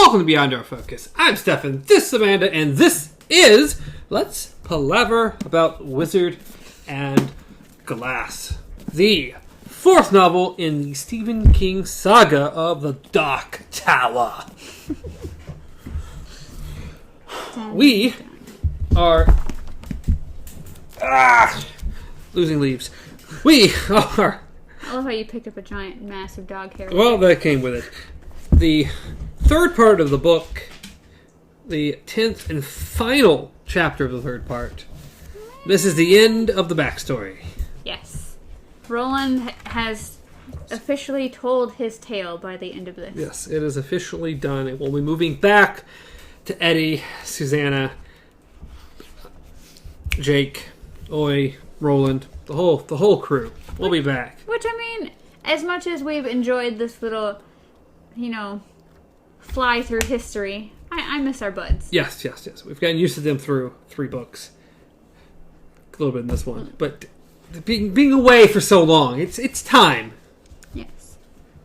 welcome to Beyond Our Focus. I'm Stefan, this is Amanda, and this is Let's Palaver About Wizard and Glass, the fourth novel in the Stephen King saga of the Dark Tower. We are losing leaves. We are. I love how you picked up a giant, massive dog hair. Well, that came with it. The third part of the book, the 10th and final chapter of the third part. This is the end of the backstory. Yes. Roland has officially told his tale by the end of this. Yes, it is officially done. It will be moving back to Eddie, Susanna, Jake, Oi, Roland, the whole crew. We'll be back. Which, I mean, as much as we've enjoyed this little, fly through history, I miss our buds. Yes. We've gotten used to them through 3 books. A little bit in this one. But being away for so long, it's time. Yes.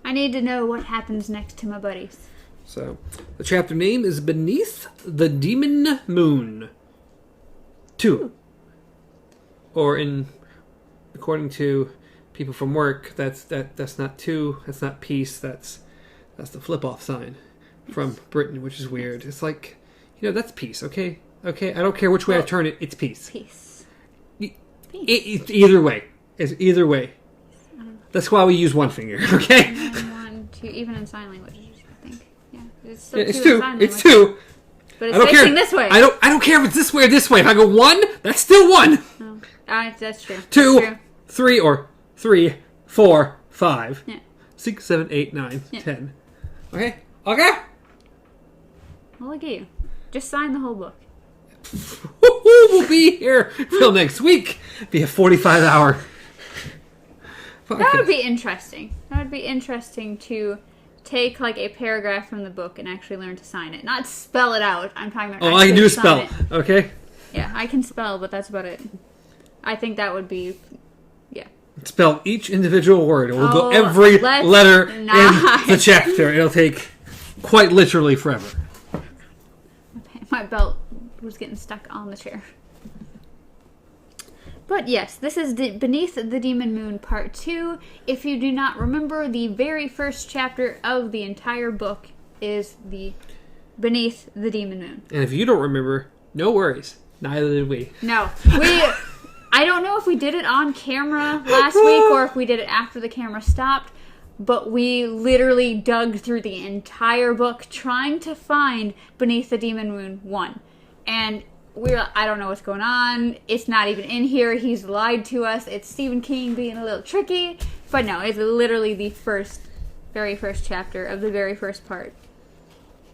I need to know what happens next to my buddies. So, the chapter name is Beneath the Demon Moon 2. Or according to people from work, that's not 2, that's not peace, that's the flip-off sign from Britain, which is weird. It's like, that's peace, okay? Okay, I don't care which way I turn it, it's peace. Peace. Either way. It's either way. That's why we use one finger, okay? 1, 2, even in sign language, I think. Yeah, it's still it's 2 2. in sign It's language. 2. But it's facing this way. I don't care if it's this way or this way. If I go 1, that's still 1. No. That's true. 2, That's true. 3, or 3, 4, 5, Yeah. 6, 7, 8, 9, Yeah. 10. Okay? Well, look at you. Just sign the whole book. We'll be here till next week. Be a 45-hour podcast. That would be interesting. That would be interesting to take like a paragraph from the book and actually learn to sign it. Not spell it out. I'm talking about. All I can do is sign spell. it. Okay? Yeah, I can spell, but that's about it. I think that would be. Yeah. Spell each individual word. We'll go Oh, every let's letter in not. the chapter. It'll take quite literally forever. My belt was getting stuck on the chair. But yes, this is Beneath the Demon Moon Part 2. If you do not remember, the very first chapter of the entire book is the Beneath the Demon Moon. And if you don't remember, no worries. Neither did we. No. I don't know if we did it on camera last week or if we did it after the camera stopped, but we literally dug through the entire book trying to find Beneath the Demon Moon 1. And I don't know what's going on. It's not even in here. He's lied to us. It's Stephen King being a little tricky. But no, it's literally the very first chapter of the very first part.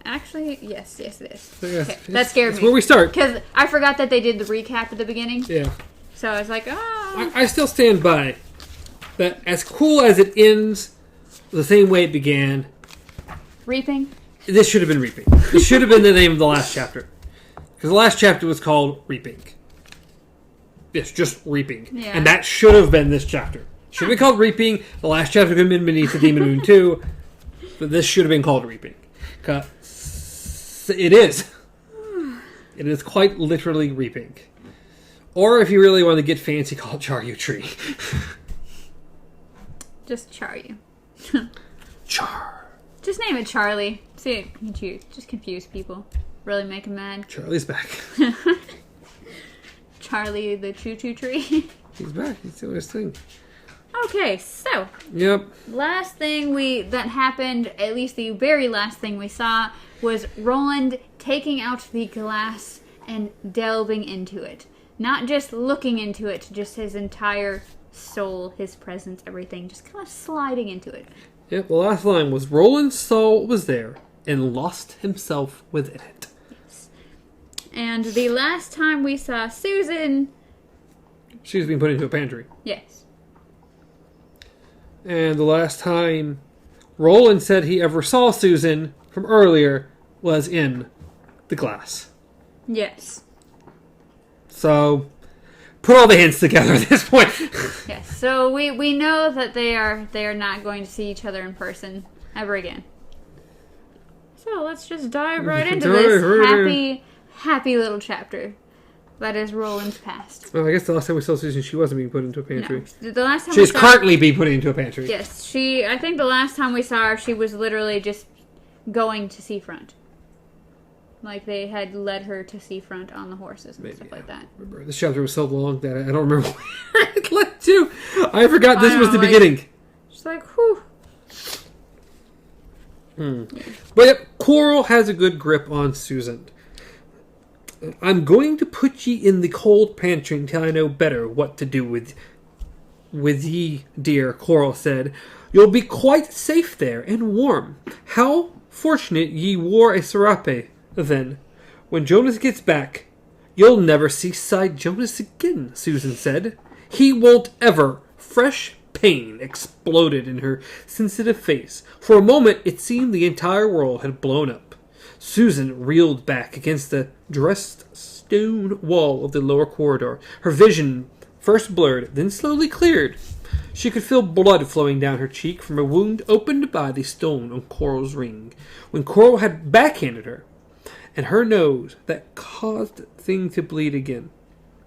Actually, yes, it is. So yes, Okay, that scared me. That's where we start. Because I forgot that they did the recap at the beginning. Yeah. So I was like, I still stand by that. As cool as it ends, the same way it began. Reaping? This should have been Reaping. This should have been the name of the last chapter. Because the last chapter was called Reaping. Yes, just Reaping. Yeah. And that should have been this chapter. Should have been called Reaping. The last chapter could have been Beneath the Demon Moon 2. But this should have been called Reaping. Because it is. It is quite literally Reaping. Or if you really want to get fancy, call it Charyu Tree. Just Char you. Char. Just name it Charlie. See it just confuse people. Really make them mad. Charlie's back. Charlie the choo-choo tree. He's back. He's doing his thing. Okay, so Yep. last thing that happened, at least the very last thing we saw, was Roland taking out the glass and delving into it. Not just looking into it, just his entire soul, his presence, everything, just kind of sliding into it. Yep, the last line was, Roland's soul was there and lost himself within it. Yes. And the last time we saw Susan... She was being put into a pantry. Yes. And the last time Roland said he ever saw Susan from earlier was in the glass. Yes. So, put all the hints together at this point. Yes, so we know that they are not going to see each other in person ever again. So let's just dive right into this happy little chapter. That is Roland's past. Well, I guess the last time we saw Susan, she wasn't being put into a pantry. No. The last time she's currently being put into a pantry. Yes, I think the last time we saw her, she was literally just going to seafront. Like, they had led her to seafront on the horses and stuff like that. Remember, this chapter was so long that I don't remember where it led to. I forgot this was the beginning. Just like, whew. But yep, Coral has a good grip on Susan. I'm going to put ye in the cold pantry until I know better what to do with ye, dear, Coral said. You'll be quite safe there and warm. How fortunate ye wore a serape, then. When Jonas gets back, you'll never see side Jonas again, Susan said. He won't ever. Fresh pain exploded in her sensitive face. For a moment, it seemed the entire world had blown up. Susan reeled back against the dressed stone wall of the lower corridor. Her vision first blurred, then slowly cleared. She could feel blood flowing down her cheek from a wound opened by the stone on Coral's ring. When Coral had backhanded her, and her nose, that caused the thing to bleed again.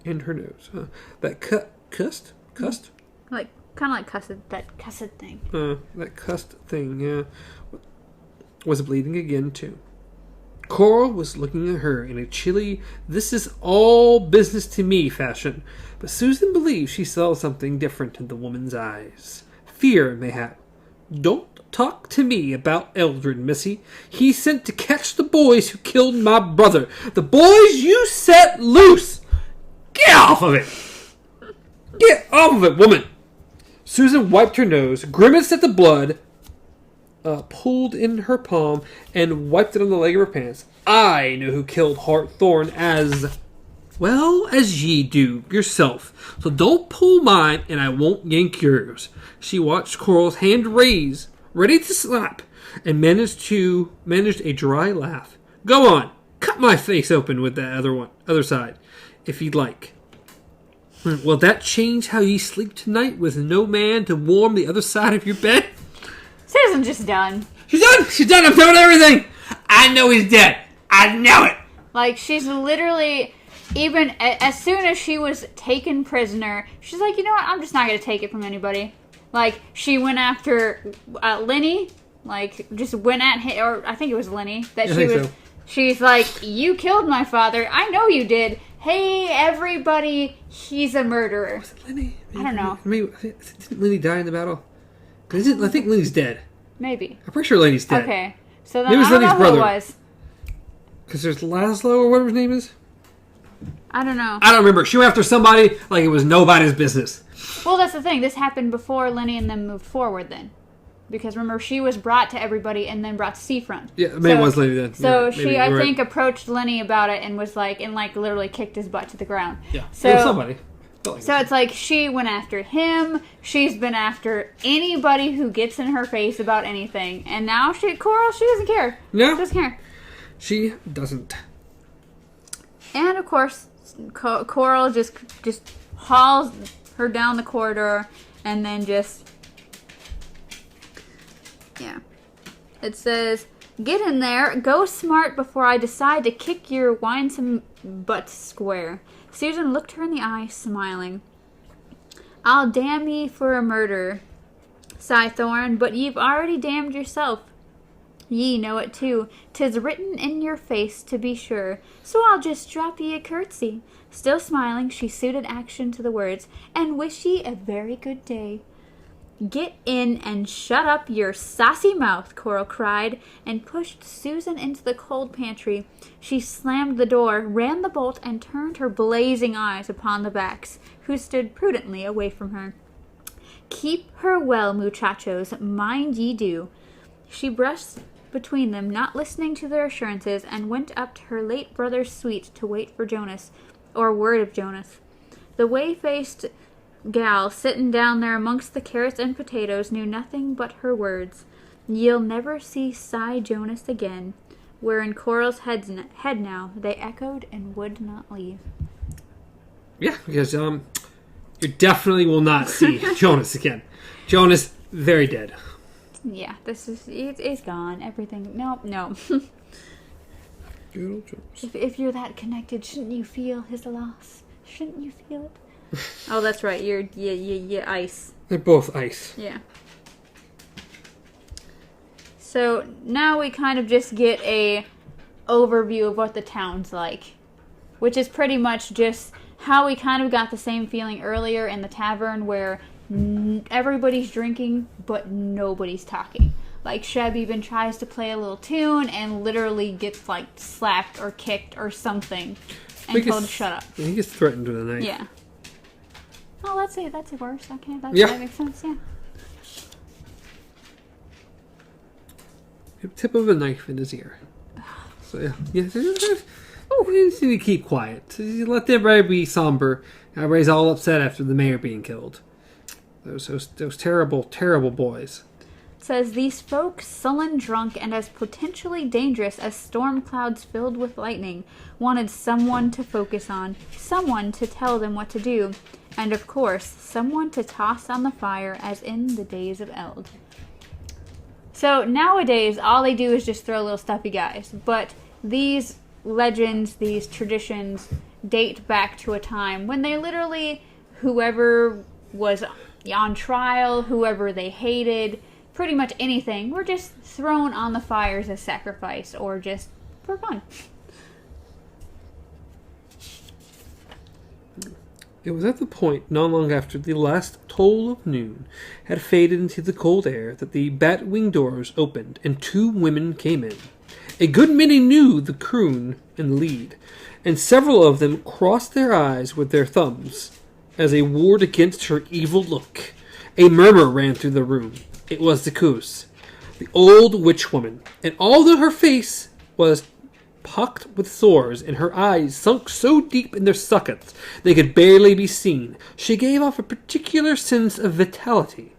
And her nose. That cussed? Like, kind of like cussed, that cussed thing. That cussed thing, yeah. Was bleeding again, too. Coral was looking at her in a chilly, this is all business to me fashion, but Susan believed she saw something different in the woman's eyes. Fear, mayhap. Don't talk to me about Eldred, missy. He's sent to catch the boys who killed my brother. The boys you set loose! Get off of it! Get off of it, woman! Susan wiped her nose, grimaced at the blood, pulled in her palm, and wiped it on the leg of her pants. I know who killed Hartthorn as well as ye do yourself, so don't pull mine and I won't yank yours. She watched Coral's hand raise, ready to slap, and managed a dry laugh. Go on, cut my face open with that other side, if you'd like. Will that change how ye sleep tonight with no man to warm the other side of your bed? Susan's just done. She's done! She's done! I'm telling everything! I know he's dead! I know it! Like, she's literally, even as soon as she was taken prisoner, she's like, you know what, I'm just not going to take it from anybody. Like, she went after Lenny, like, just went at him, or I think it was Lenny, she's like, you killed my father, I know you did. Hey, everybody, he's a murderer. Was it Lenny? I don't know. Didn't Lenny die in the battle? I think Lenny's dead. Maybe. I'm pretty sure Lenny's dead. Okay. So then I don't know who it was. Because there's Laszlo or whatever his name is. I don't know. I don't remember. She went after somebody like it was nobody's business. Well, that's the thing. This happened before Lenny and them moved forward then. Because remember, she was brought to everybody and then brought to Seafront. Yeah, maybe it was Lenny then. So yeah, I think, approached Lenny about it and was like, literally kicked his butt to the ground. Yeah. So somebody. So it's like she went after him. She's been after anybody who gets in her face about anything. And now Coral, she doesn't care. No. She doesn't care. She doesn't. And of course, Coral just hauls her down the corridor and then yeah. It says, get in there, go smart before I decide to kick your winsome butt square. Susan looked her in the eye, smiling. I'll damn ye for a murder, sighed Thorn, but ye've already damned yourself. Ye know it too. 'Tis written in your face, to be sure, so I'll just drop ye a curtsy. Still smiling, she suited action to the words, and wish ye a very good day. Get in and shut up your saucy mouth, Coral cried, and pushed Susan into the cold pantry. She slammed the door, ran the bolt, and turned her blazing eyes upon the backs, who stood prudently away from her. Keep her well, muchachos, mind ye do. She brushed between them, not listening to their assurances, and went up to her late brother's suite to wait for Jonas, or word of Jonas. The whey-faced gal sitting down there amongst the carrots and potatoes knew nothing but her words. Ye'll never see Cy Jonas again. Were in Coral's head now, they echoed and would not leave. Yeah, because you definitely will not see Jonas again. Jonas, very dead. Yeah, it's gone. Everything. No. Good old Jones. If you're that connected, shouldn't you feel his loss? Shouldn't you feel it? Oh, that's right. You're ice. They're both ice. Yeah. So now we kind of just get a overview of what the town's like, which is pretty much just how we kind of got the same feeling earlier in the tavern where everybody's drinking but nobody's talking. Like Sheb even tries to play a little tune and literally gets like slapped or kicked or something and told to shut up. He gets threatened with a knife. Yeah. Oh, that's worse. Okay, that makes sense. Yeah. Tip of a knife in his ear. So yeah, you just need to keep quiet. Let everybody be somber. Everybody's all upset after the mayor being killed. Those terrible, terrible boys. It says these folks, sullen, drunk, and as potentially dangerous as storm clouds filled with lightning, wanted someone to focus on, someone to tell them what to do, and of course, someone to toss on the fire as in the days of Eld. So nowadays, all they do is just throw little stuffy guys. But these legends, these traditions, date back to a time when they literally, whoever was on trial, whoever they hated, pretty much anything, were just thrown on the fires as sacrifice or just for fun. It was at the point, not long after the last toll of noon had faded into the cold air, that the bat-wing doors opened and 2 women came in. A good many knew the croon in the lead, and several of them crossed their eyes with their thumbs as a ward against her evil look. A murmur ran through the room. It was the Coos, the old witch woman, and although her face was pocked with sores and her eyes sunk so deep in their sockets they could barely be seen, she gave off a particular sense of vitality.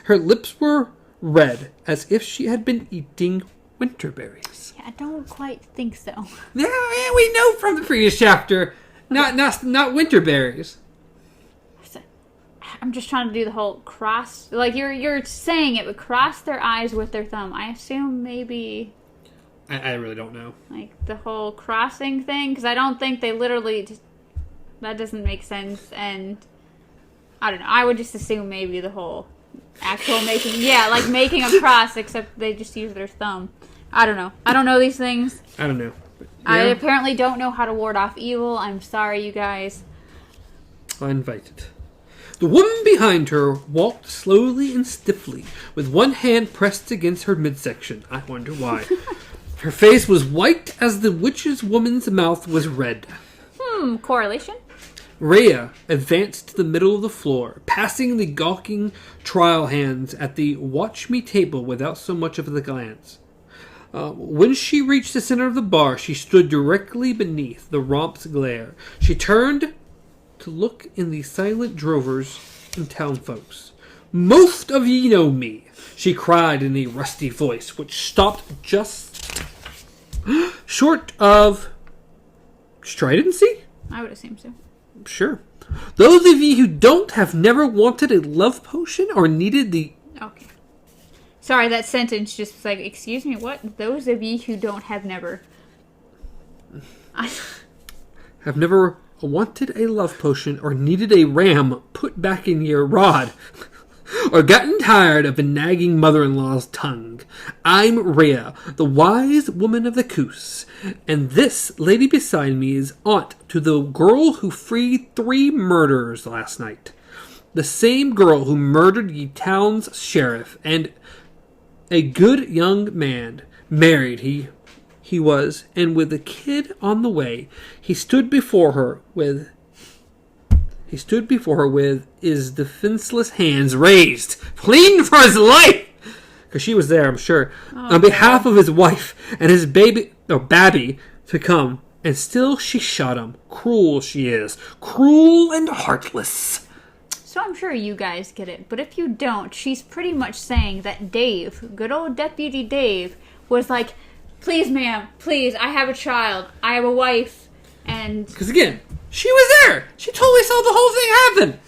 Her lips were red, as if she had been eating winter berries. Yeah, I don't quite think so. Yeah, we know from the previous chapter, not winter berries. I'm just trying to do the whole cross, like you're saying it would cross their eyes with their thumb. I assume maybe. I really don't know. Like the whole crossing thing, because I don't think they literally. That doesn't make sense, and I don't know. I would just assume maybe the whole actual making, like making a cross, except they just use their thumb. I don't know. I don't know these things. I don't know. But, yeah. I apparently don't know how to ward off evil. I'm sorry, you guys. Uninvited. The woman behind her walked slowly and stiffly, with one hand pressed against her midsection. I wonder why. Her face was white as the witch's woman's mouth was red. Correlation? Rhea advanced to the middle of the floor, passing the gawking trial hands at the watch-me table without so much of a glance. When she reached the center of the bar, she stood directly beneath the romp's glare. She turned to look in the silent drovers and townfolks. "Most of ye know me," she cried in a rusty voice, which stopped just short of stridency? I would assume so. Sure. "Those of ye who don't have never wanted a love potion or needed the..." Okay. Sorry, that sentence just was like, excuse me, what? Those of ye who don't have never... have never wanted a love potion or needed a ram put back in your rod or gotten tired of a nagging mother-in-law's tongue. I'm Rhea, the wise woman of the Coos, and this lady beside me is aunt to the girl who freed 3 murderers last night. The same girl who murdered ye town's sheriff, and a good young man, married he was, and with a kid on the way, he stood before her with his defenseless hands raised, pleading for his life, because she was there, I'm sure, on behalf of his wife and his babby to come, and still she shot him. Cruel she is, cruel and heartless. So I'm sure you guys get it, but if you don't, she's pretty much saying that Dave, good old Deputy Dave, was like, please, ma'am, please, I have a child, I have a wife, and... Because again, she was there! She totally saw the whole thing happen!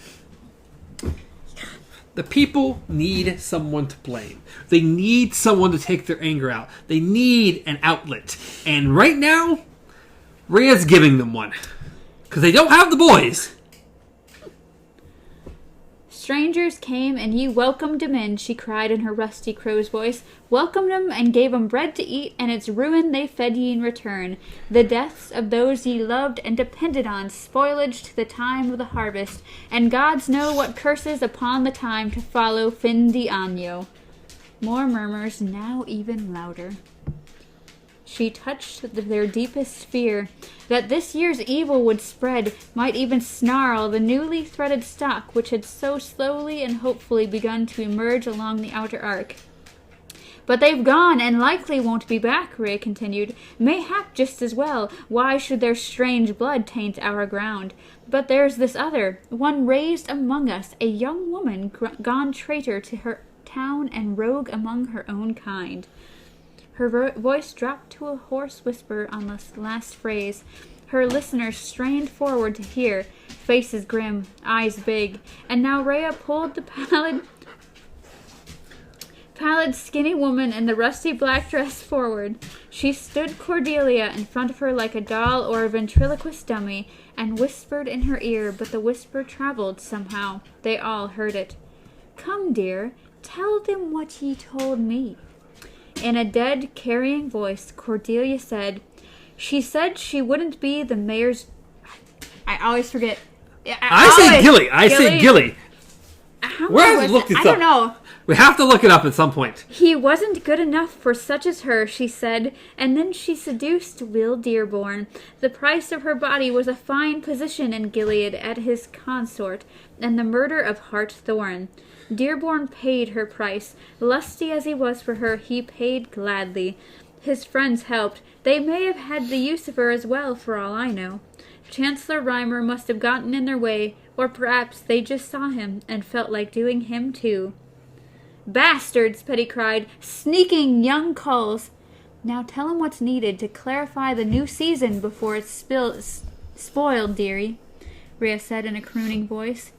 The people need someone to blame. They need someone to take their anger out. They need an outlet. And right now, Rhea's giving them one. Because they don't have the boys. Strangers came and ye welcomed them in, she cried in her rusty crow's voice. Welcomed them and gave them bread to eat, and its ruin they fed ye in return. The deaths of those ye loved and depended on, spoilage to the time of the harvest, and gods know what curses upon the time to follow fin di año. More murmurs, now even louder. She touched their deepest fear, that this year's evil would spread, might even snarl the newly threaded stock which had so slowly and hopefully begun to emerge along the outer arc. But they've gone, and likely won't be back, Rhea continued. Mayhap just as well. Why should their strange blood taint our ground? But there's this other, one raised among us, a young woman gone traitor to her town and rogue among her own kind. Her voice dropped to a hoarse whisper on the last phrase. Her listeners strained forward to hear, faces grim, eyes big, and now Rhea pulled the pallid, skinny woman in the rusty black dress forward. She stood Cordelia in front of her like a doll or a ventriloquist dummy, and whispered in her ear, but the whisper traveled somehow. They all heard it. Come, dear, tell them what ye told me. In a dead, carrying voice, Cordelia said, she said she wouldn't be the mayor's... I always forget. I say Gilly. I say Gilly. Where is it? I don't know. We have to look it up at some point. He wasn't good enough for such as her, she said, and then she seduced Will Dearborn. The price of her body was a fine position in Gilead at his consort, and the murder of Hart Thorne. Dearborn paid her price. Lusty as he was for her, he paid gladly. His friends helped. They may have had the use of her as well, for all I know. Chancellor Rymer must have gotten in their way, or perhaps they just saw him and felt like doing him too. Bastards, Petty cried. Sneaking young culls. Now tell him what's needed to clarify the new season before it's spoiled, dearie, Rhea said in a crooning voice.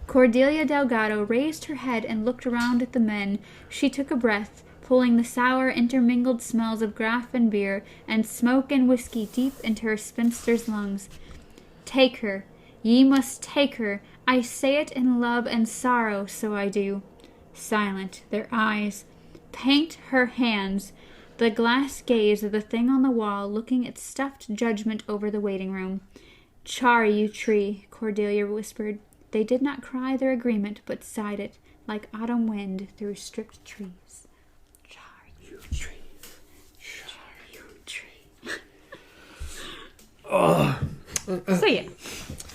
Cordelia Delgado raised her head and looked around at the men. She took a breath, pulling the sour, intermingled smells of graff and beer and smoke and whiskey deep into her spinster's lungs. Take her. Ye must take her. I say it in love and sorrow, so I do. Silent, their eyes. Paint her hands. The glass gaze of the thing on the wall, looking its stuffed judgment over the waiting room. Char you tree, Cordelia whispered. They did not cry their agreement, but sighed it, like autumn wind through stripped trees. Char you tree. Char you tree. So yeah.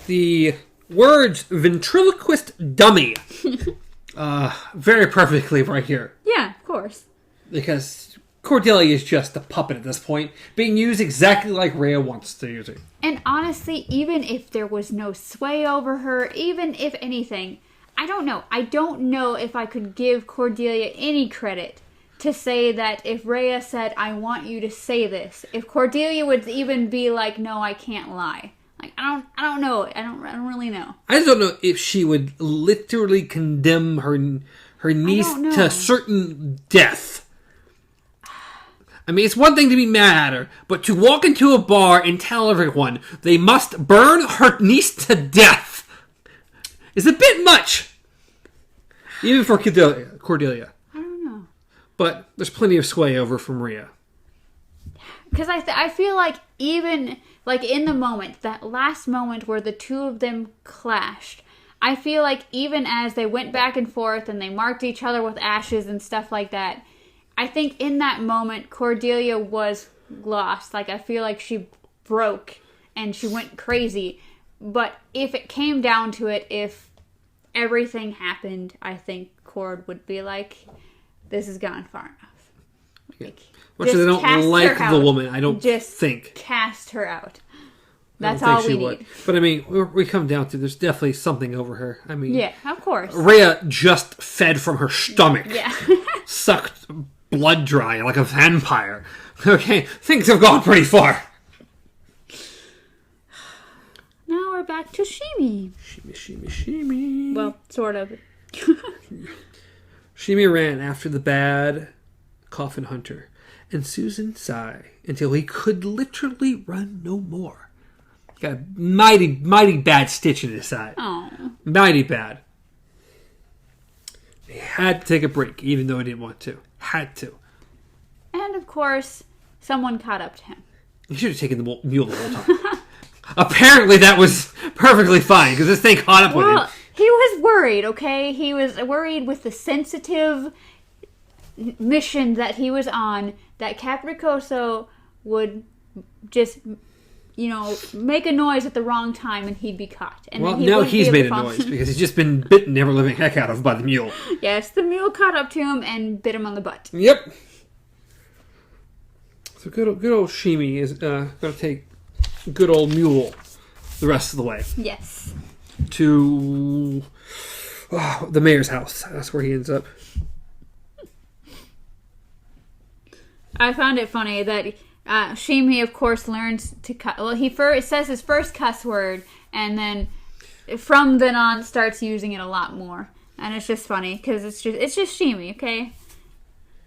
The words ventriloquist dummy. Very perfectly right here. Yeah, of course. Because Cordelia is just a puppet at this point, being used exactly like Rhea wants to use it. And honestly, even if there was no sway over her, even if anything, I don't know. I don't know if I could give Cordelia any credit to say that if Rhea said, I want you to say this, if Cordelia would even be like, no, I can't lie. Like, I don't know. I don't really know. I just don't know if she would literally condemn her niece to certain death. I mean, it's one thing to be mad at her, but to walk into a bar and tell everyone they must burn her niece to death is a bit much. Even for Cordelia. I don't know. But there's plenty of sway over from Rhea. Because I feel like even, like in the moment, that last moment where the two of them clashed, I feel like even as they went back and forth and they marked each other with ashes and stuff like that, I think in that moment, Cordelia was lost. Like, I feel like she broke and she went crazy. But if it came down to it, if everything happened, I think Cord would be like, this has gone far enough. Like, much as I don't like the woman, I don't just think. Cast her out. That's all we need. But I mean, we come down to there's definitely something over her. I mean, yeah, of course. Rhea just fed from her stomach. Yeah. Sucked blood dry like a vampire. Okay, things have gone pretty far. Now we're back to Shimi. Shimi. Well, sort of. Shimi ran after the bad coffin hunter, and Susan sighed until he could literally run no more. Got a mighty, mighty bad stitch in his side. Oh. Mighty bad. He had to take a break, even though he didn't want to. Had to. And, of course, someone caught up to him. He should have taken the mule the whole time. Apparently that was perfectly fine, because this thing caught up with him. He was worried, okay? He was worried with the sensitive mission that he was on, that Capricoso would just, make a noise at the wrong time and he'd be caught. And well, then now he's made a noise because he's just been bitten the ever-living heck out of by the mule. Yes, the mule caught up to him and bit him on the butt. Yep. So good old Shimi is going to take good old mule the rest of the way. Yes. To the mayor's house. That's where he ends up. I found it funny that Shimi, of course, learns to cut. Well, he first says his first cuss word, and then from then on starts using it a lot more. And it's just funny because it's just Shimi, okay?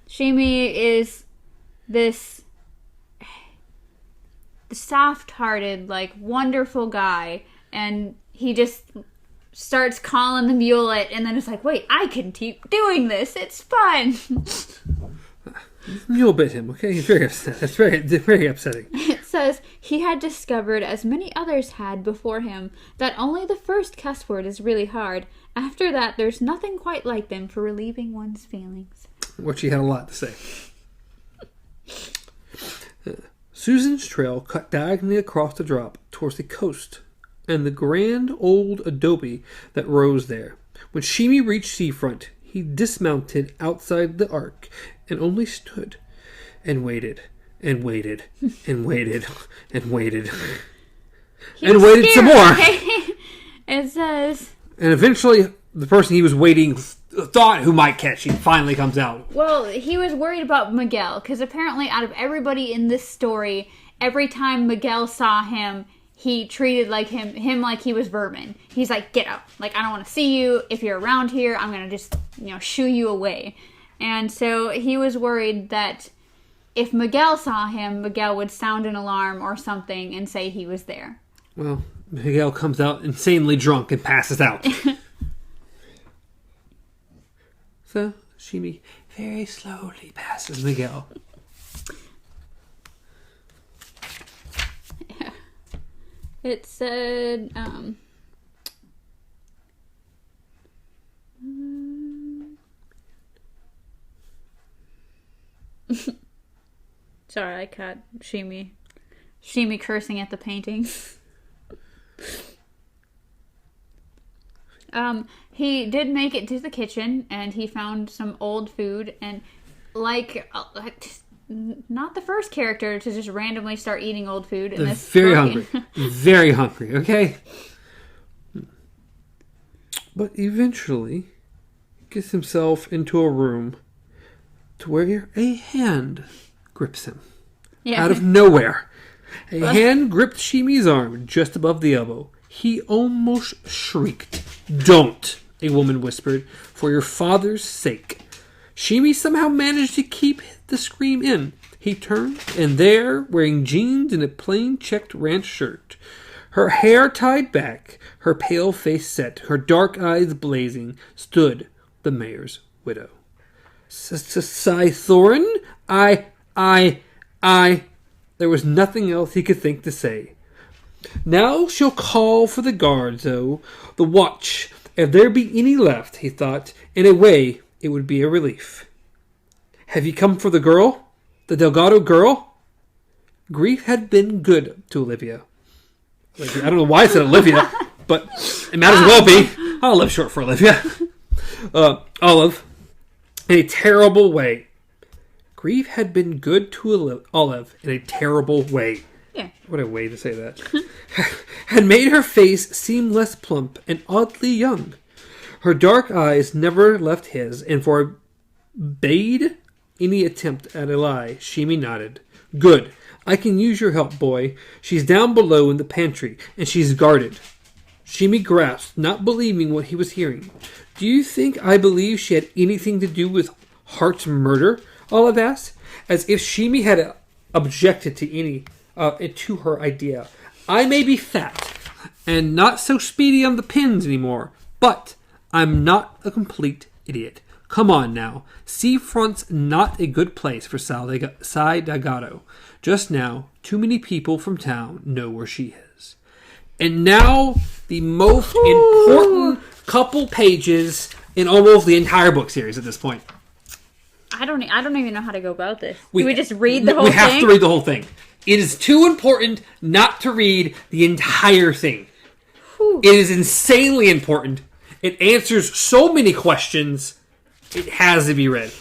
Shimi is this soft-hearted, wonderful guy, and he just starts calling the mule it, and then it's like, wait, I can keep doing this. It's fun. Mule bit him, okay? He's very upset. That's very, very upsetting. It says, he had discovered, as many others had before him, that only the first cuss word is really hard. After that, there's nothing quite like them for relieving one's feelings. Which he had a lot to say. Susan's trail cut diagonally across the drop towards the coast and the grand old adobe that rose there. When Shimi reached seafront, he dismounted outside the ark and only stood and waited and waited and waited and waited and waited some more. It says... And eventually, the person he was waiting thought who might catch him finally comes out. Well, he was worried about Miguel, because apparently out of everybody in this story, every time Miguel saw him, he treated him like he was vermin. He's like, get out. I don't want to see you. If you're around here, I'm going to just, shoo you away. And so he was worried that if Miguel saw him, Miguel would sound an alarm or something and say he was there. Well, Miguel comes out insanely drunk and passes out. So, Shimi very slowly passes Miguel. Yeah. It said, sorry, I caught Shimi cursing at the painting. He did make it to the kitchen, and he found some old food, and not the first character to just randomly start eating old food. In this very book. hungry. Very hungry, okay? But eventually, he gets himself into a room to where a hand grips him. Yeah. Out of nowhere. A hand gripped Shimi's arm just above the elbow. He almost shrieked. Don't, a woman whispered, for your father's sake. Shimi somehow managed to keep the scream in. He turned, and there, wearing jeans and a plain checked ranch shirt, her hair tied back, her pale face set, her dark eyes blazing, stood the mayor's widow. Thorin? I... There was nothing else he could think to say. Now she'll call for the guards, though, the watch, if there be any left, he thought. In a way, it would be a relief. Have you come for the girl? The Delgado girl? Grief had been good to Olivia. I don't know why I said Olivia, but it might as well be. I'll live short for Olivia. Olive, in a terrible way. Grief had been good to Olive in a terrible way. Yeah. What a way to say that. Had made her face seem less plump and oddly young. Her dark eyes never left his, and forbade any attempt at a lie. Shimi nodded. Good. I can use your help, boy. She's down below in the pantry, and she's guarded. Shimi grasped, not believing what he was hearing. Do you think I believe she had anything to do with Hart's murder? Olive asked, as if Shimi had objected to her idea. I may be fat and not so speedy on the pins anymore, but I'm not a complete idiot. Come on now. Seafront's not a good place for Dagatto. Just now, too many people from town know where she is. And now, the most important couple pages in almost the entire book series at this point. I don't even know how to go about this. Do we just read the whole thing? We have to read the whole thing. It is too important not to read the entire thing. It is insanely important. It answers so many questions. It has to be read.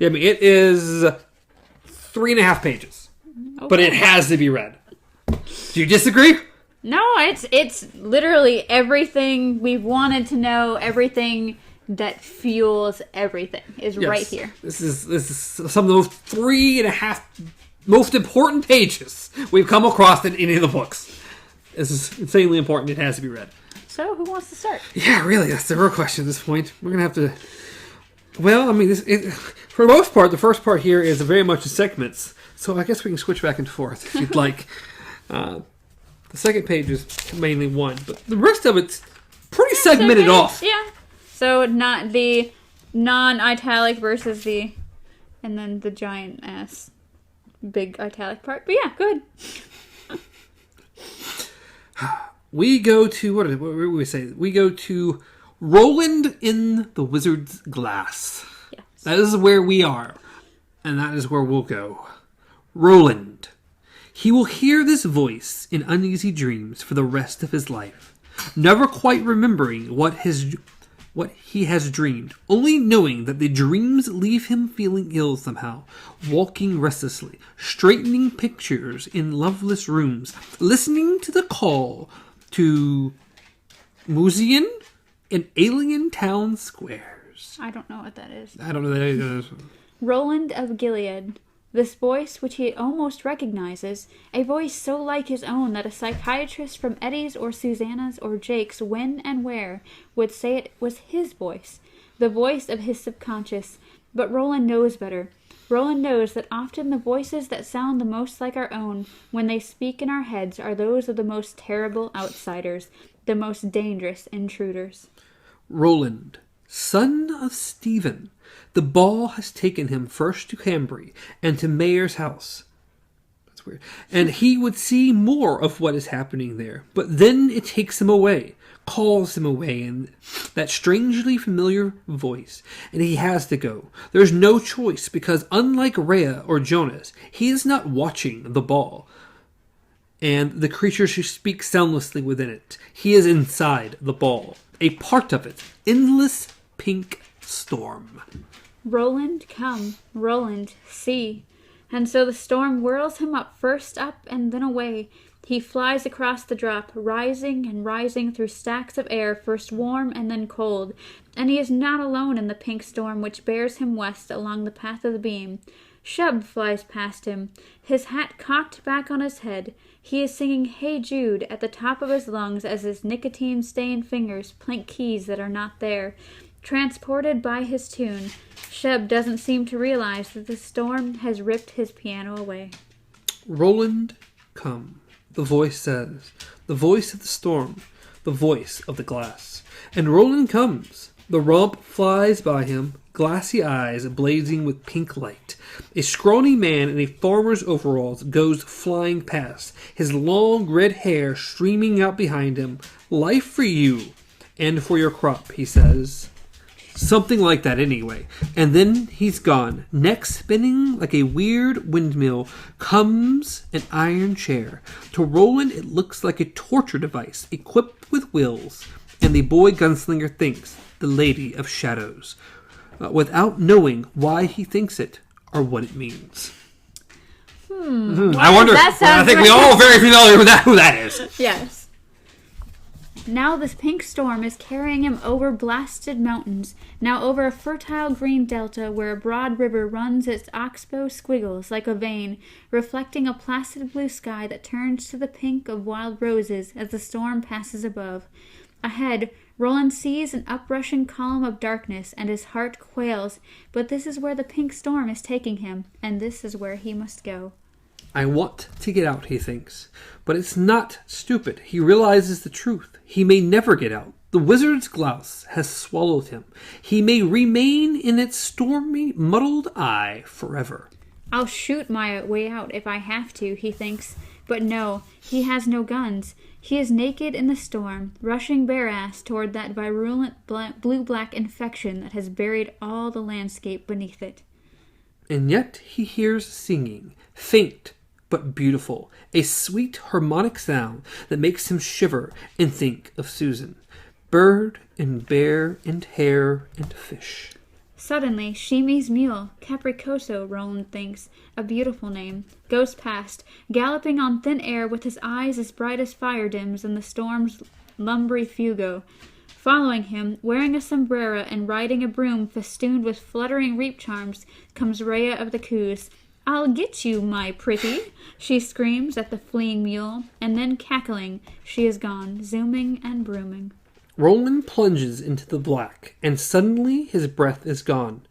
I mean, it is 3.5 pages. Okay. But it has to be read. Do you disagree? No, it's literally everything we've wanted to know, everything that fuels everything is right here. This is some of the most 3.5 most important pages we've come across in any of the books. This is insanely important. It has to be read. So, who wants to start? Yeah, really, that's the real question at this point. We're going to have to... Well, I mean, for the most part, the first part here is very much in segments. So I guess we can switch back and forth if you'd like. The second page is mainly one, but the rest of it's pretty segmented off. Yeah. So not the non-italic versus and then the giant ass big italic part. But yeah, good. We go to, what did we say? We go to Roland in the Wizard's Glass. Yes. That is where we are. And that is where we'll go. Roland. He will hear this voice in uneasy dreams for the rest of his life, never quite remembering what he has dreamed, only knowing that the dreams leave him feeling ill somehow, walking restlessly, straightening pictures in loveless rooms, listening to the call to Musean in alien town squares. I don't know what that is. I don't know what that is. Roland of Gilead. This voice, which he almost recognizes, a voice so like his own that a psychiatrist from Eddie's or Susanna's or Jake's when and where would say it was his voice, the voice of his subconscious. But Roland knows better. Roland knows that often the voices that sound the most like our own when they speak in our heads are those of the most terrible outsiders, the most dangerous intruders. Roland, son of Stephen. The ball has taken him first to Cambry and to Mayer's house. That's weird. And he would see more of what is happening there. But then it takes him away, calls him away in that strangely familiar voice. And he has to go. There's no choice because unlike Rhea or Jonas, he is not watching the ball and the creatures who speak soundlessly within it. He is inside the ball, a part of it, endless pink storm. Roland, come, Roland, see. And so the storm whirls him up, first up and then away. He flies across the drop, rising and rising through stacks of air, first warm and then cold. And he is not alone in the pink storm which bears him west along the path of the beam. Shub flies past him, his hat cocked back on his head. He is singing Hey Jude at the top of his lungs as his nicotine-stained fingers plink keys that are not there. Transported by his tune, Sheb doesn't seem to realize that the storm has ripped his piano away. Roland, come, the voice says, the voice of the storm, the voice of the glass. And Roland comes. The romp flies by him, glassy eyes blazing with pink light. A scrawny man in a farmer's overalls goes flying past, his long red hair streaming out behind him. Life for you and for your crop, he says. Something like that anyway. And then he's gone. Neck spinning like a weird windmill comes an iron chair. To Roland it looks like a torture device equipped with wheels. And the boy gunslinger thinks the Lady of Shadows. Without knowing why he thinks it or what it means. Well, I wonder. I think we all are very familiar with who that is. Yes. Now this pink storm is carrying him over blasted mountains, now over a fertile green delta where a broad river runs its oxbow squiggles like a vein, reflecting a placid blue sky that turns to the pink of wild roses as the storm passes above. Ahead, Roland sees an uprushing column of darkness, and his heart quails, but this is where the pink storm is taking him, and this is where he must go. I want to get out, he thinks. But it's not stupid. He realizes the truth. He may never get out. The wizard's glass has swallowed him. He may remain in its stormy, muddled eye forever. I'll shoot my way out if I have to, he thinks. But no, he has no guns. He is naked in the storm, rushing bare-ass toward that virulent blue-black infection that has buried all the landscape beneath it. And yet he hears singing, faint but beautiful, a sweet harmonic sound that makes him shiver and think of Susan. Bird and bear and hare and fish. Suddenly, Shimi's mule, Capricoso, Roland thinks, a beautiful name, goes past, galloping on thin air with his eyes as bright as fire dims in the storm's lumbry fugo. Following him, wearing a sombrero and riding a broom festooned with fluttering reap charms, comes Rhea of the Coos. "I'll get you, my pretty," she screams at the fleeing mule, and then cackling, she is gone, zooming and brooming. Roland plunges into the black, and suddenly his breath is gone.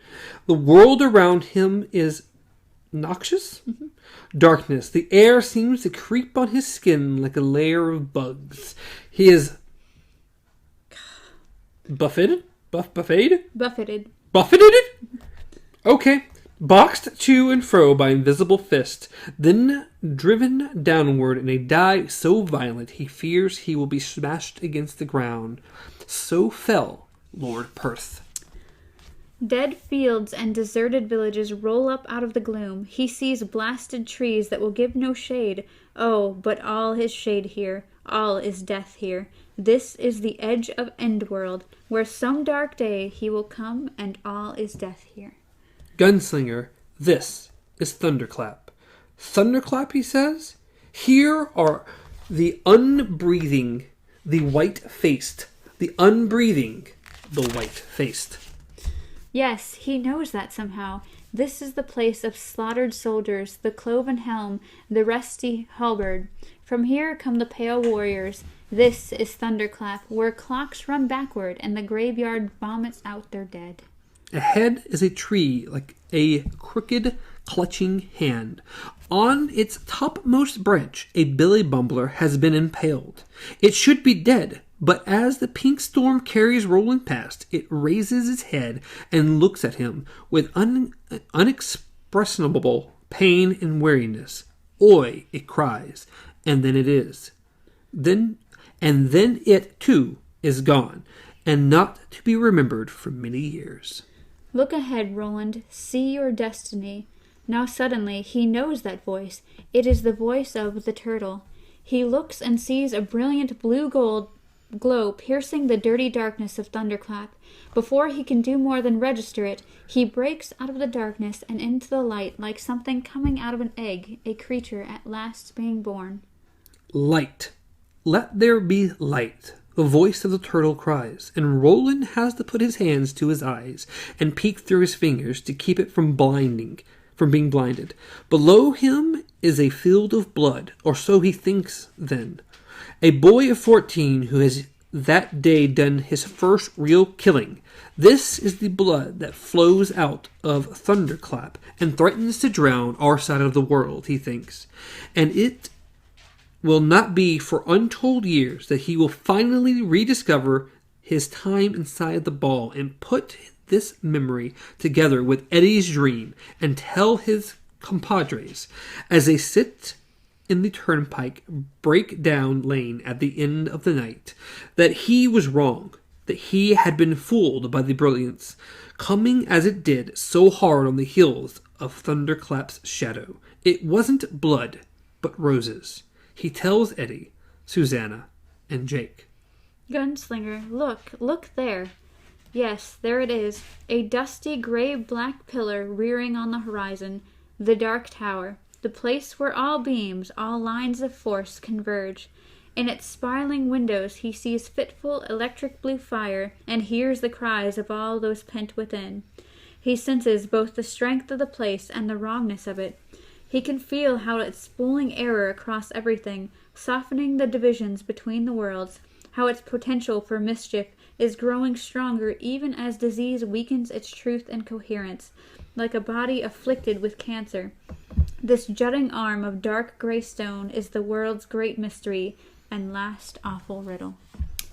The world around him is noxious? Darkness. The air seems to creep on his skin like a layer of bugs. He is buffeted? Buffeted. Okay. Boxed to and fro by invisible fist, then driven downward in a dive so violent he fears he will be smashed against the ground. So fell Lord Perth. Dead fields and deserted villages roll up out of the gloom. He sees blasted trees that will give no shade. Oh, but all is shade here. All is death here. This is the edge of Endworld, where some dark day he will come, and all is death here. Gunslinger, this is Thunderclap. Thunderclap, he says? Here are the unbreathing, the white-faced. The unbreathing, the white-faced. Yes, he knows that somehow. This is the place of slaughtered soldiers, the cloven helm, the rusty halberd. From here come the pale warriors. This is Thunderclap, where clocks run backward and the graveyard vomits out their dead. Ahead is a tree like a crooked, clutching hand. On its topmost branch, a billy bumbler has been impaled. It should be dead, but as the pink storm carries Roland past, it raises its head and looks at him with unexpressible pain and weariness. Oi, it cries, and then it is. Then it, too, is gone, and not to be remembered for many years. Look ahead, Roland. See your destiny. Now suddenly he knows that voice. It is the voice of the turtle. He looks and sees a brilliant blue-gold glow piercing the dirty darkness of Thunderclap. Before he can do more than register it, he breaks out of the darkness and into the light like something coming out of an egg, a creature at last being born. Light. Let there be light. The voice of the turtle cries, and Roland has to put his hands to his eyes and peek through his fingers to keep it from being blinded. Below him is a field of blood, or so he thinks then. A boy of 14 who has that day done his first real killing. This is the blood that flows out of Thunderclap and threatens to drown our side of the world, he thinks. And it will not be for untold years that he will finally rediscover his time inside the ball and put this memory together with Eddie's dream and tell his compadres as they sit in the turnpike breakdown lane at the end of the night that he was wrong, that he had been fooled by the brilliance, coming as it did so hard on the heels of Thunderclap's shadow. It wasn't blood, but roses. He tells Eddie, Susanna, and Jake. Gunslinger, look there. Yes, there it is, a dusty gray-black pillar rearing on the horizon, the Dark Tower, the place where all beams, all lines of force converge. In its spiraling windows he sees fitful electric blue fire and hears the cries of all those pent within. He senses both the strength of the place and the wrongness of it. He can feel how it's spooling error across everything, softening the divisions between the worlds, how its potential for mischief is growing stronger even as disease weakens its truth and coherence, like a body afflicted with cancer. This jutting arm of dark gray stone is the world's great mystery and last awful riddle.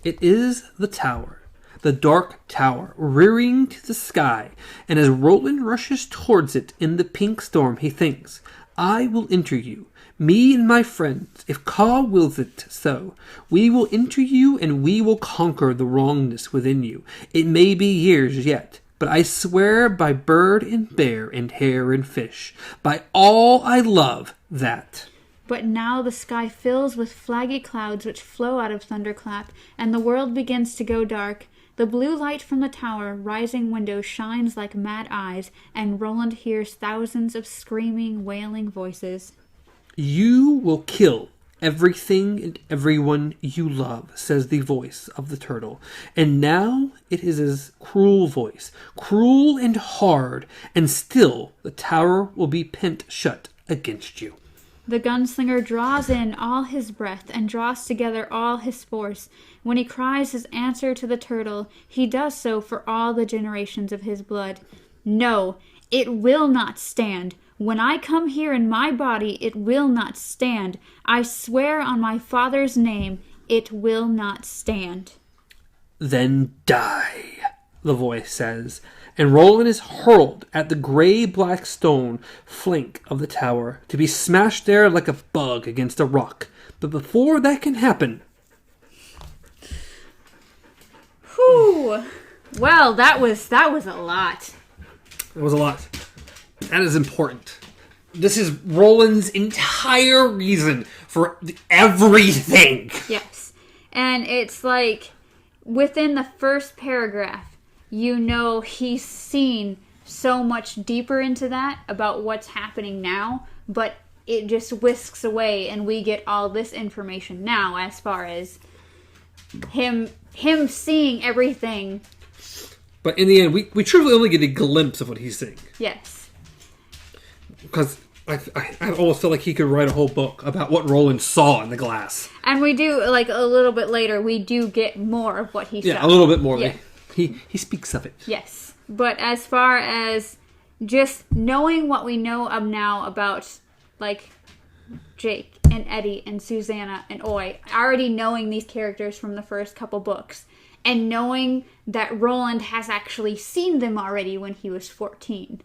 It is the tower, the dark tower, rearing to the sky, and as Roland rushes towards it in the pink storm, he thinks, I will enter you, me and my friends, if Ka wills it so. We will enter you, and we will conquer the wrongness within you. It may be years yet, but I swear by bird and bear and hare and fish, by all I love, that... But now the sky fills with flaggy clouds which flow out of Thunderclap, and the world begins to go dark. The blue light from the tower rising window shines like mad eyes, and Roland hears thousands of screaming, wailing voices. You will kill everything and everyone you love, says the voice of the turtle. And now it is his cruel voice, cruel and hard, and still the tower will be pent shut against you. The gunslinger draws in all his breath and draws together all his force. When he cries his answer to the turtle, he does so for all the generations of his blood. No, it will not stand. When I come here in my body, it will not stand. I swear on my father's name, it will not stand. Then die, the voice says, and Roland is hurled at the gray-black stone flank of the tower, to be smashed there like a bug against a rock. But before that can happen... Whew! Well, that was a lot. It was a lot. That is important. This is Roland's entire reason for everything. Yes. And it's like, within the first paragraph, you know he's seen so much deeper into that about what's happening now, but it just whisks away and we get all this information now as far as him seeing everything. But in the end, we truly only get a glimpse of what he's seeing. Yes. Because I almost feel like he could write a whole book about what Roland saw in the glass. And we do, like, a little bit later, we do get more of what he saw. Yeah, a little bit more. Yeah. He speaks of it. Yes. But as far as just knowing what we know of now about, like, Jake and Eddie and Susanna and Oi, already knowing these characters from the first couple books, and knowing that Roland has actually seen them already when he was 14,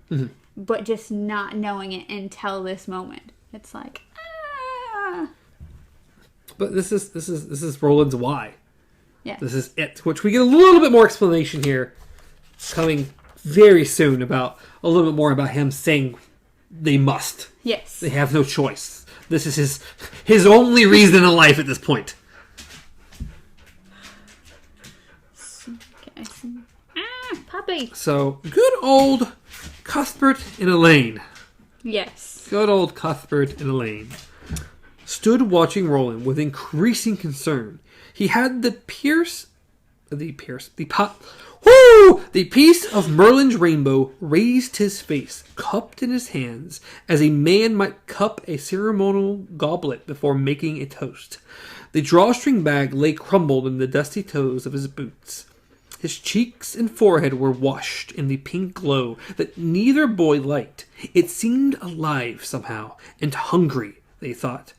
but just not knowing it until this moment. It's like, ah. But this is Roland's why. Yeah. This is it, which we get a little bit more explanation here coming very soon about a little bit more about him saying they must. Yes. They have no choice. This is his only reason in life at this point. Okay. Puppy. So, good old Cuthbert and Elaine. Yes. Good old Cuthbert and Elaine stood watching Roland with increasing concern. He had the piece of Merlin's rainbow raised his face, cupped in his hands, as a man might cup a ceremonial goblet before making a toast. The drawstring bag lay crumbled in the dusty toes of his boots. His cheeks and forehead were washed in the pink glow that neither boy liked. It seemed alive somehow, and hungry, they thought.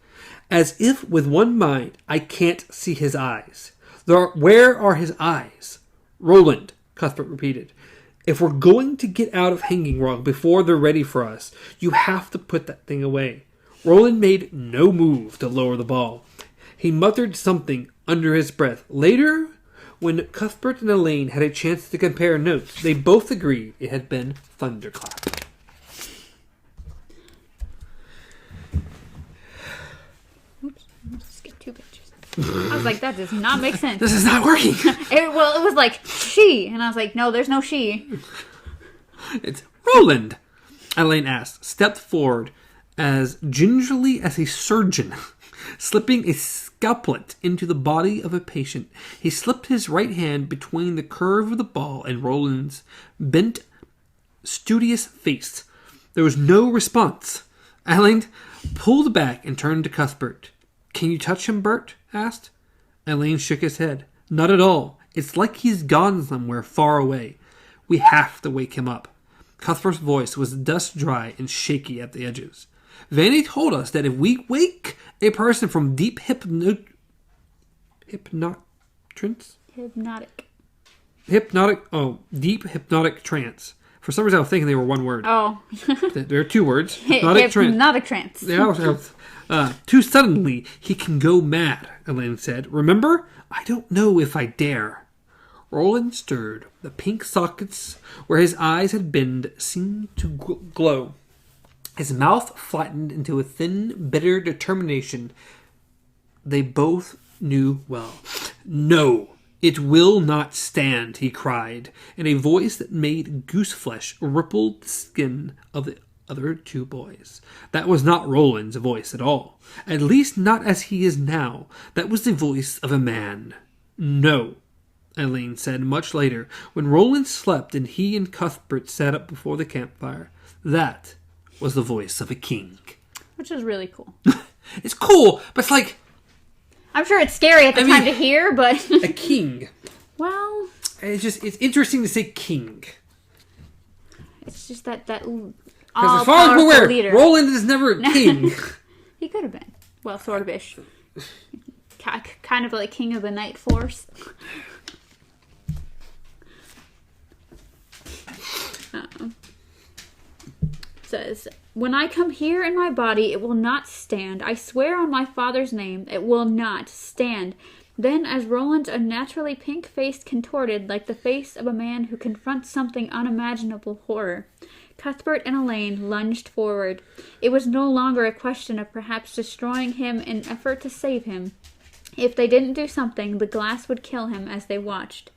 As if with one mind, I can't see his eyes. Where are his eyes? Roland, Cuthbert repeated. If we're going to get out of Hanging Rock before they're ready for us, you have to put that thing away. Roland made no move to lower the ball. He muttered something under his breath. Later, when Cuthbert and Elaine had a chance to compare notes, they both agreed it had been Thunderclap. Skip 2 pages. I was like, that does not make sense. This is not working. It was like, she. And I was like, no, there's no she. It's Roland, Elaine asked, stepped forward as gingerly as a surgeon, slipping a scalpel into the body of a patient. He slipped his right hand between the curve of the ball and Roland's bent, studious face. There was no response. Elaine pulled back and turned to Cuthbert. "Can you touch him, Bert?" asked. Elaine shook his head. "Not at all. It's like he's gone somewhere far away. We have to wake him up." Cuthbert's voice was dust dry and shaky at the edges. "Vanny told us that if we wake a person from deep hypnotic trance. For some reason I was thinking they were one word. Oh. There are two words. Hypnotic trance. Too suddenly, he can go mad, Elaine said. "Remember? I don't know if I dare." Roland stirred. The pink sockets where his eyes had been seemed to glow. His mouth flattened into a thin, bitter determination they both knew well. "No, it will not stand," he cried, in a voice that made gooseflesh ripple the skin of the other two boys. That was not Roland's voice at all. At least not as he is now. That was the voice of a man. "No," Elaine said much later, when Roland slept and he and Cuthbert sat up before the campfire. "That was the voice of a king." Which is really cool. It's cool, but it's like... I'm sure it's scary at the time to hear, but... A king. Well... It's interesting to say king. It's just that because as far as we're aware, leader. Roland is never a king. He could have been. Well, sort of ish. Kind of like king of the night force. Says, "When I come here in my body, it will not stand. I swear on my father's name, it will not stand." Then, as Roland's unnaturally pink face contorted like the face of a man who confronts something unimaginable horror, Cuthbert and Elaine lunged forward. It was no longer a question of perhaps destroying him in an effort to save him. If they didn't do something, the glass would kill him as they watched.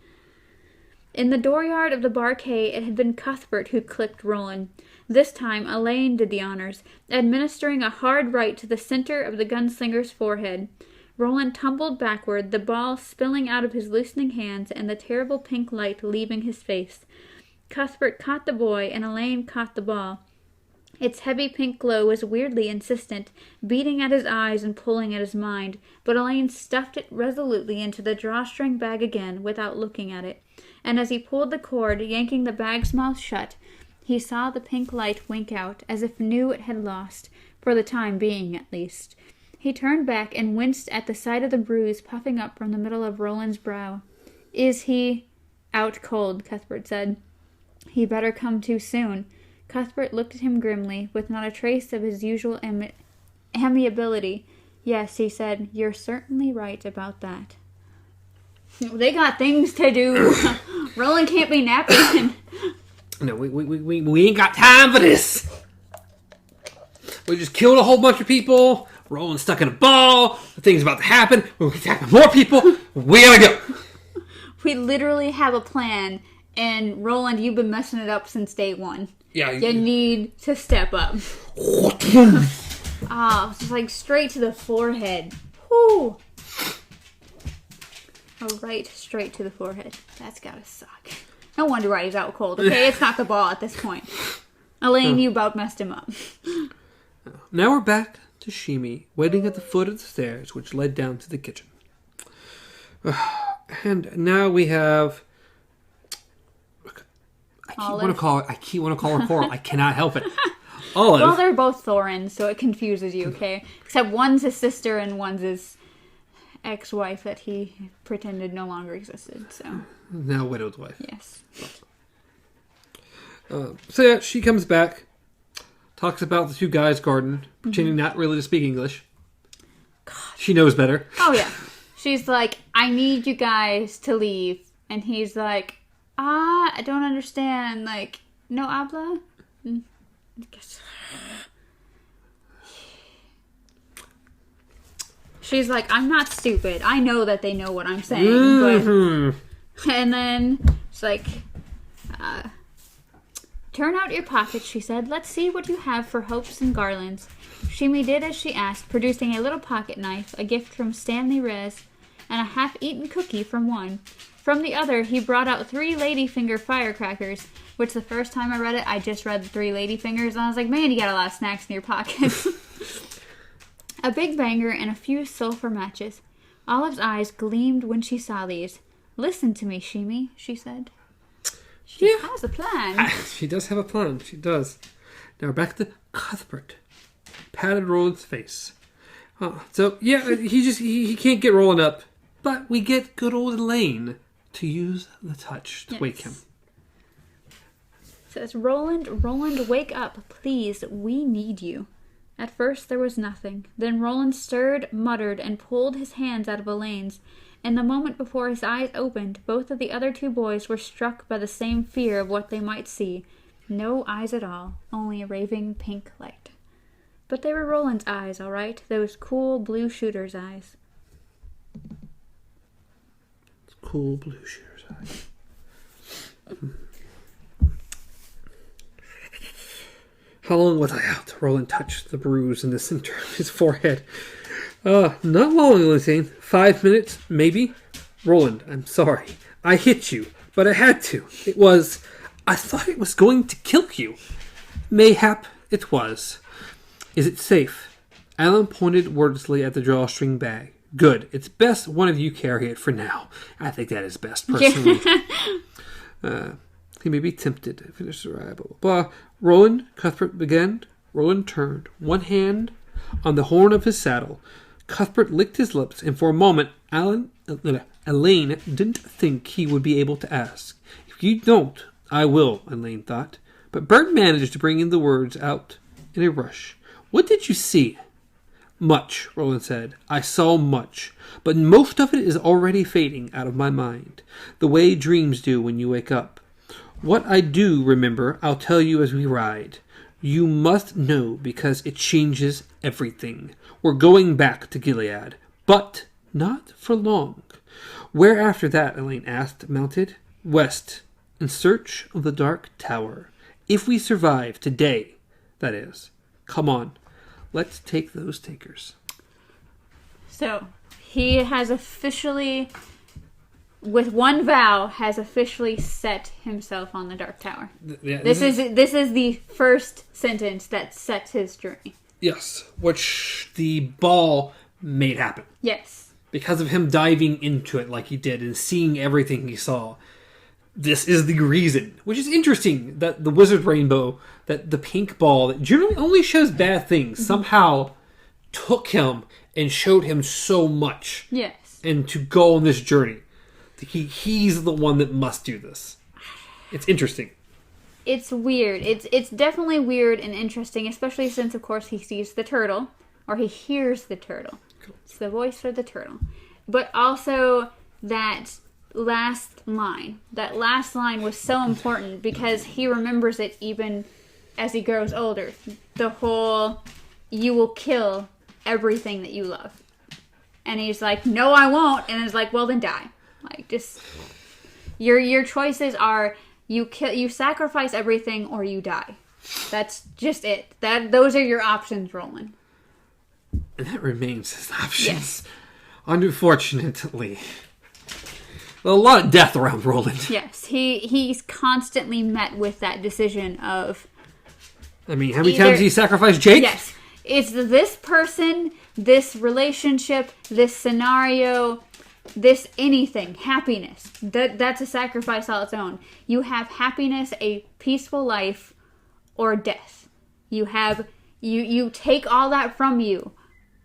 In the dooryard of the barquet, it had been Cuthbert who clipped Roland. This time, Elaine did the honors, administering a hard right to the center of the gunslinger's forehead. Roland tumbled backward, the ball spilling out of his loosening hands and the terrible pink light leaving his face. Cuthbert caught the boy, and Elaine caught the ball. Its heavy pink glow was weirdly insistent, beating at his eyes and pulling at his mind, but Elaine stuffed it resolutely into the drawstring bag again without looking at it. And as he pulled the cord, yanking the bag's mouth shut, he saw the pink light wink out, as if knew it had lost, for the time being at least. He turned back and winced at the sight of the bruise puffing up from the middle of Roland's brow. "Is he out cold?" Cuthbert said. "He better come too soon." Cuthbert looked at him grimly, with not a trace of his usual amiability. "Yes," he said, "you're certainly right about that." They got things to do. Roland can't be napping. No, we ain't got time for this. We just killed a whole bunch of people. Roland's stuck in a ball. The thing's about to happen. We're attacking more people. We gotta go. We literally have a plan, and Roland, you've been messing it up since day one. Yeah, you need to step up. It's like straight to the forehead. Whoo! Right straight to the forehead. That's gotta suck. No wonder why he's out cold. Okay, it's not the ball at this point. Elaine, you about messed him up. Now we're back to Shimi, waiting at the foot of the stairs, which led down to the kitchen. And now we have... I keep want to call her Coral. I cannot help it. Olive. Well, they're both Thorins, so it confuses you, okay? Except one's his sister and one's his ex-wife that he pretended no longer existed, so... Now widowed wife. Yes. So yeah, she comes back, talks about the two guys' garden, pretending not really to speak English. God. She knows better. Oh yeah. She's like, "I need you guys to leave," and he's like, I don't understand. Like, no habla? She's like, "I'm not stupid. I know that they know what I'm saying." But... And then it's like, Turn out your pockets, she said. Let's see what you have for hopes and garlands. Shimi did as she asked, producing a little pocket knife, a gift from Stanley Rez, and a half-eaten cookie from one. From the other, he brought out 3 ladyfinger firecrackers, which the first time I read it, I just read the 3 ladyfingers, and I was like, man, you got a lot of snacks in your pockets. A big banger and a few sulfur matches. Olive's eyes gleamed when she saw these. Listen to me, Shimi, she said. She has a plan. She does have a plan. She does. Now back to Cuthbert. Patted Roland's face. So, yeah, he can't get Roland up. But we get good old Elaine to use the touch to wake him. Says, Roland, wake up, please. We need you. At first there was nothing. Then Roland stirred, muttered, and pulled his hands out of Elaine's. And the moment before his eyes opened, both of the other 2 boys were struck by the same fear of what they might see. No eyes at all, only a raving pink light. But they were Roland's eyes, all right, those cool blue shooter's eyes. Cool blue shooter's eyes. How long was I out? Roland touched the bruise in the center of his forehead. Not long, Elaine. 5 minutes, maybe. Roland, I'm sorry. I hit you, but I had to. I thought it was going to kill you. Mayhap it was. Is it safe? Alan pointed wordlessly at the drawstring bag. Good. It's best one of you carry it for now. I think that is best, personally. He may be tempted to finish the ride, blah, blah, blah. Roland, Cuthbert began. Roland turned, one hand on the horn of his saddle. Cuthbert licked his lips, and for a moment, Elaine didn't think he would be able to ask. If you don't, I will, Elaine thought. But Bert managed to bring in the words out in a rush. What did you see? Much, Roland said. I saw much, but most of it is already fading out of my mind, the way dreams do when you wake up. What I do remember, I'll tell you as we ride. You must know because it changes everything. We're going back to Gilead, but not for long. Where after that, Elaine asked, mounted? West, in search of the Dark Tower. If we survive today, that is. Come on, let's take those takers. So, he has officially, with one vow, has officially set himself on the Dark Tower. This is the first sentence that sets his journey. Yes, which the ball made happen. Yes. Because of him diving into it like he did and seeing everything he saw. This is the reason. Which is interesting that the wizard rainbow, that the pink ball that generally only shows bad things, somehow took him and showed him so much. Yes. And to go on this journey. He's the one that must do this. It's interesting. It's weird. It's definitely weird and interesting, especially since, of course, he sees the turtle, or he hears the turtle. It's the voice for the turtle. But also that last line. That last line was so important because he remembers it even as he grows older. The whole, you will kill everything that you love. And he's like, no, I won't. And it's like, well, then die. Like, just, your choices are, you sacrifice everything or you die. That's just it. Those are your options, Roland. And that remains his options. Yes. Unfortunately. A lot of death around Roland. Yes. He's constantly met with that decision of... I mean, how many times did he sacrifice Jake? Yes. It's this person, this relationship, this scenario, this anything, happiness. That's a sacrifice all its own. You have happiness, a peaceful life, or death. You take all that from you,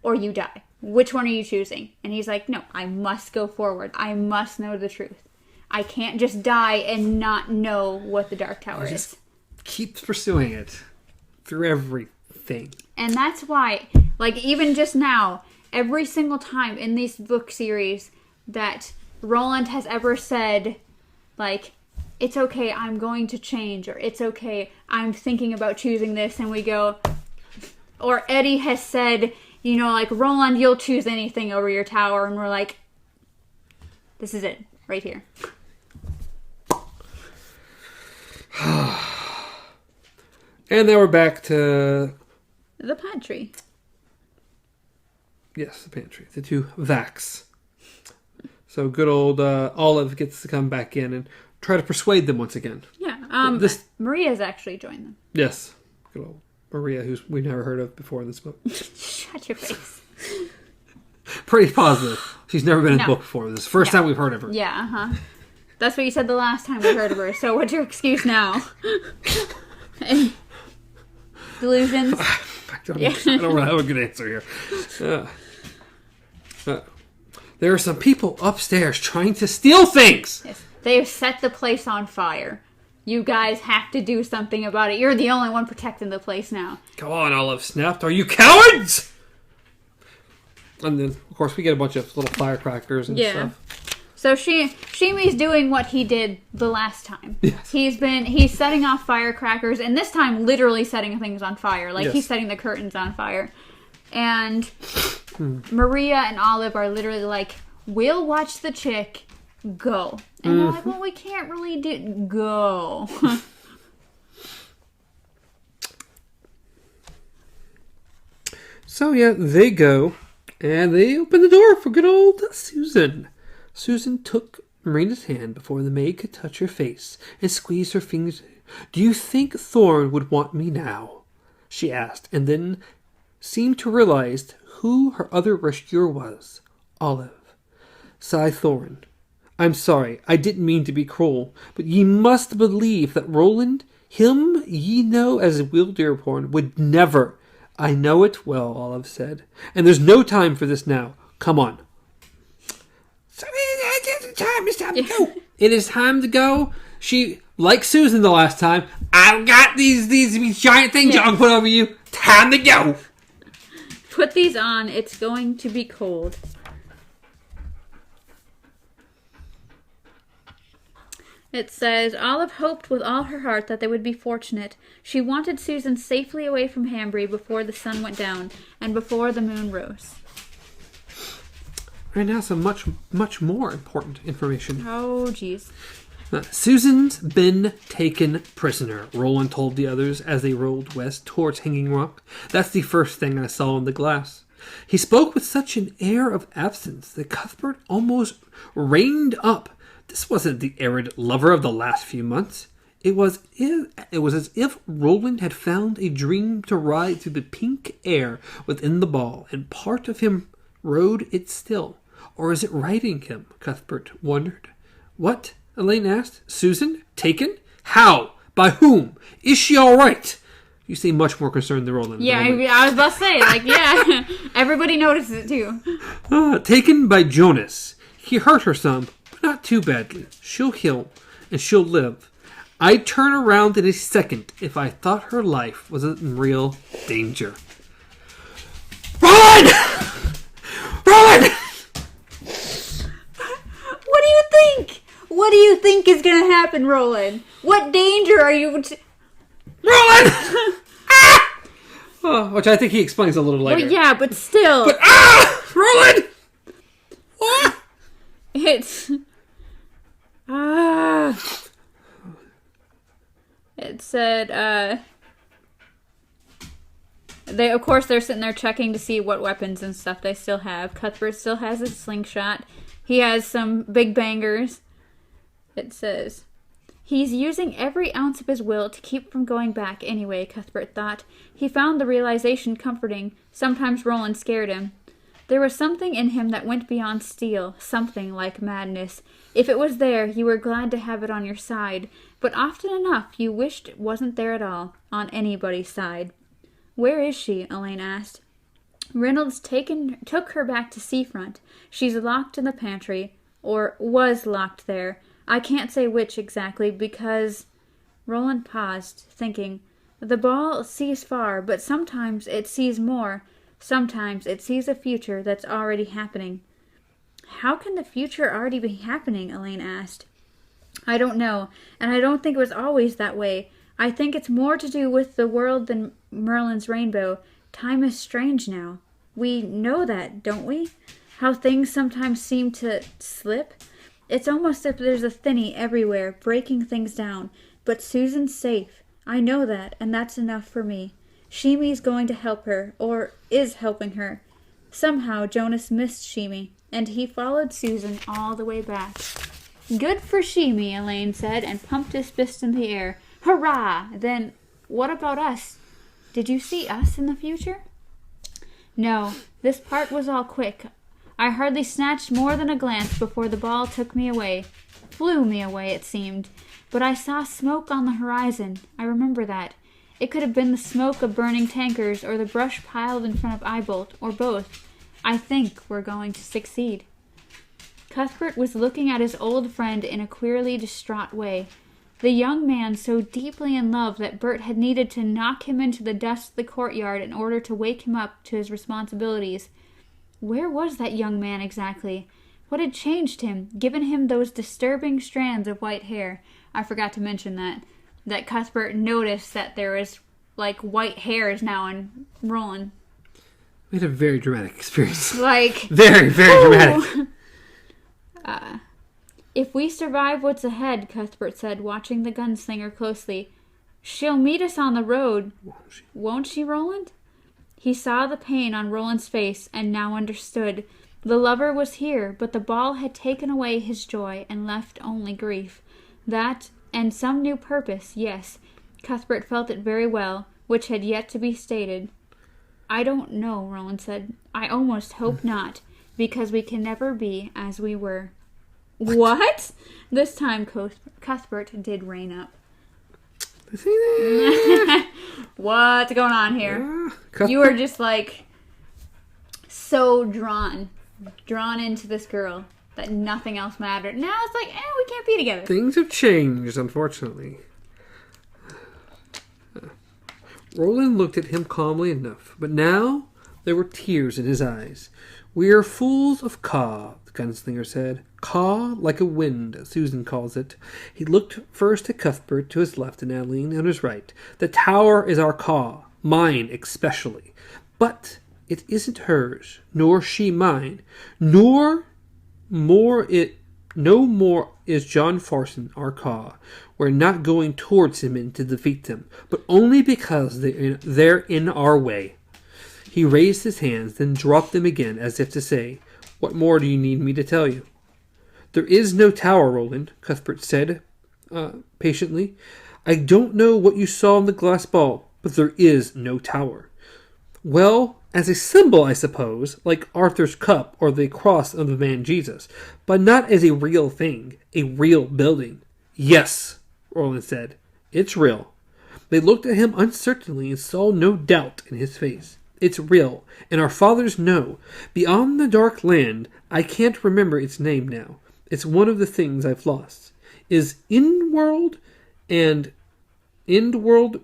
or you die. Which one are you choosing? And he's like, no, I must go forward. I must know the truth. I can't just die and not know what the Dark Tower is. Keep pursuing it through everything. And that's why, like, even just now, every single time in these book series that Roland has ever said, like, it's okay, I'm going to change, or it's okay, I'm thinking about choosing this, and we go, or Eddie has said, you know, like, Roland, you'll choose anything over your tower, and we're like, this is it, right here. And now we're back to... The pantry. Yes, the pantry. The two Vax. So good old Olive gets to come back in and try to persuade them once again. Yeah. Maria's actually joined them. Yes. Good old Maria, who we've never heard of before in this book. Shut your face. Pretty positive. She's never been in the book before. This is the first time we've heard of her. Yeah, That's what you said the last time we heard of her. So what's your excuse now? Delusions? I don't have a good answer here. There are some people upstairs trying to steal things. Yes. They have set the place on fire. You guys have to do something about it. You're the only one protecting the place now. Come on, Olive snapped. Are you cowards? And then, of course, we get a bunch of little firecrackers and stuff. So Shimi's doing what he did the last time. Yes. He's setting off firecrackers, and this time literally setting things on fire. Like he's setting the curtains on fire. And Maria and Olive are literally like, we'll watch the chick go. And they're like, well, we can't really go. So they go, and they open the door for good old Susan. Susan took Marina's hand before the maid could touch her face and squeeze her fingers. Do you think Thorn would want me now? She asked, and then seemed to realize who her other rescuer was. Olive. Sighed Thorn. I'm sorry, I didn't mean to be cruel, but ye must believe that Roland, him ye know as Wilderporn, would never. I know it well, Olive said, and there's no time for this now. Come on. It's time to go. It is time to go. She, like Susan the last time, I've got these giant things I can put over you. Time to go. Put these on. It's going to be cold. It says, Olive hoped with all her heart that they would be fortunate. She wanted Susan safely away from Hambry before the sun went down and before the moon rose. And now some much more important information. Oh, jeez. Susan's been taken prisoner, Roland told the others as they rolled west towards Hanging Rock. That's the first thing I saw in the glass. He spoke with such an air of absence that Cuthbert almost reined up. This wasn't the arid lover of the last few months. It was as if Roland had found a dream to ride through the pink air within the ball, and part of him rode it still. Or is it riding him? Cuthbert wondered. What? Elaine asked. Susan? Taken? How? By whom? Is she all right? You seem much more concerned than Roland. Yeah, I was about to say, everybody notices it too. Taken by Jonas. He hurt her some, but not too badly. She'll heal, and she'll live. I'd turn around in a second if I thought her life was in real danger. Roland! Roland! What do you think? What do you think is going to happen, Roland? What danger are you... Roland! Ah! Oh, which I think he explains a little later. Well, yeah, but still. But, Roland! Ah! It's... It said, they're sitting there checking to see what weapons and stuff they still have. Cuthbert still has his slingshot. He has some big bangers. It says, he's using every ounce of his will to keep from going back anyway, Cuthbert thought. He found the realization comforting. Sometimes Roland scared him. There was something in him that went beyond steel, something like madness. If it was there, you were glad to have it on your side, but often enough you wished it wasn't there at all, on anybody's side. Where is she? Elaine asked. Reynolds took her back to Seafront. She's locked in the pantry, or was locked there. I can't say which exactly, because... Roland paused, thinking. The ball sees far, but sometimes it sees more. Sometimes it sees a future that's already happening. How can the future already be happening? Elaine asked. I don't know, and I don't think it was always that way. I think it's more to do with the world than Merlin's rainbow. Time is strange now. We know that, don't we? How things sometimes seem to slip. It's almost as if there's a thinny everywhere, breaking things down. But Susan's safe. I know that, and that's enough for me. Shimi's going to help her, or is helping her. Somehow Jonas missed Shimi, and he followed Susan all the way back. Good for Shimi, Elaine said, and pumped his fist in the air. Hurrah! Then, what about us? Did you see us in the future? No, this part was all quick. I hardly snatched more than a glance before the ball took me away. Flew me away, it seemed. But I saw smoke on the horizon. I remember that. It could have been the smoke of burning tankers or the brush piled in front of Eyebolt, or both. I think we're going to succeed. Cuthbert was looking at his old friend in a queerly distraught way. The young man so deeply in love that Bert had needed to knock him into the dust of the courtyard in order to wake him up to his responsibilities. Where was that young man exactly? What had changed him, given him those disturbing strands of white hair? I forgot to mention that Cuthbert noticed that there was, white hairs now in Roland. We had a very dramatic experience. Very, very dramatic. If we survive what's ahead, Cuthbert said, watching the gunslinger closely, she'll meet us on the road. Won't she, Roland? He saw the pain on Roland's face and now understood. The lover was here, but the ball had taken away his joy and left only grief. That, and some new purpose, yes. Cuthbert felt it very well, which had yet to be stated. I don't know, Roland said. I almost hope not, because we can never be as we were. What? This time Cuthbert did rein up. What's going on here? You were just so drawn into this girl that nothing else mattered. Now it's we can't be together. Things have changed, unfortunately. Roland looked at him calmly enough, but now there were tears in his eyes. We are fools of Ka, the gunslinger said. Ka, like a wind, Susan calls it. He looked first at Cuthbert to his left and Aline on his right. The tower is our Ka, mine especially. But it isn't hers, nor she mine, no more is John Farson our Ka. We're not going towards him and to defeat them, but only because they're in our way. He raised his hands, then dropped them again, as if to say, What more do you need me to tell you? There is no tower, Roland, Cuthbert said patiently. I don't know what you saw in the glass ball, but there is no tower. Well, as a symbol, I suppose, like Arthur's cup or the cross of the man Jesus, but not as a real thing, a real building. Yes, Roland said, it's real. They looked at him uncertainly and saw no doubt in his face. It's real, and our fathers know. Beyond the dark land, I can't remember its name now. It's one of the things I've lost. Is Indworld, and Indworld,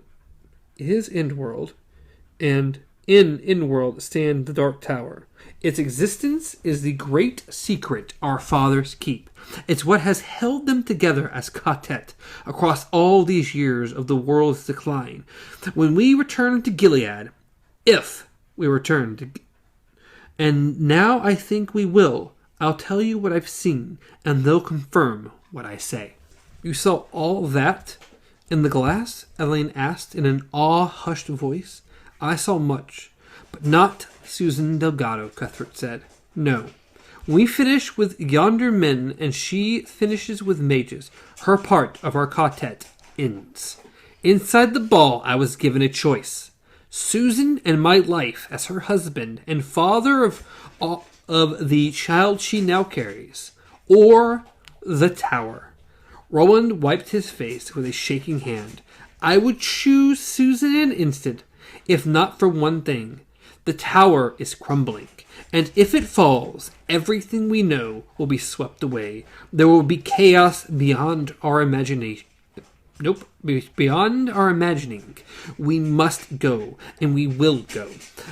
and in Indworld stand the Dark Tower. Its existence is the great secret our fathers keep. It's what has held them together as quartet across all these years of the world's decline. When we return to Gilead, if we return to... And now I think we will. I'll tell you what I've seen, and they'll confirm what I say. You saw all that in the glass? Elaine asked in an awe-hushed voice. I saw much, but not Susan Delgado, Cuthbert said. No. We finish with yonder men, and she finishes with mages. Her part of our quartet ends. Inside the ball, I was given a choice. Susan and my life as her husband and father of the child she now carries, or the tower. Roland wiped his face with a shaking hand. I would choose Susan in an instant, if not for one thing. The tower is crumbling, and if it falls, everything we know will be swept away. There will be chaos beyond our imagination. Beyond our imagining. We must go, and we will go.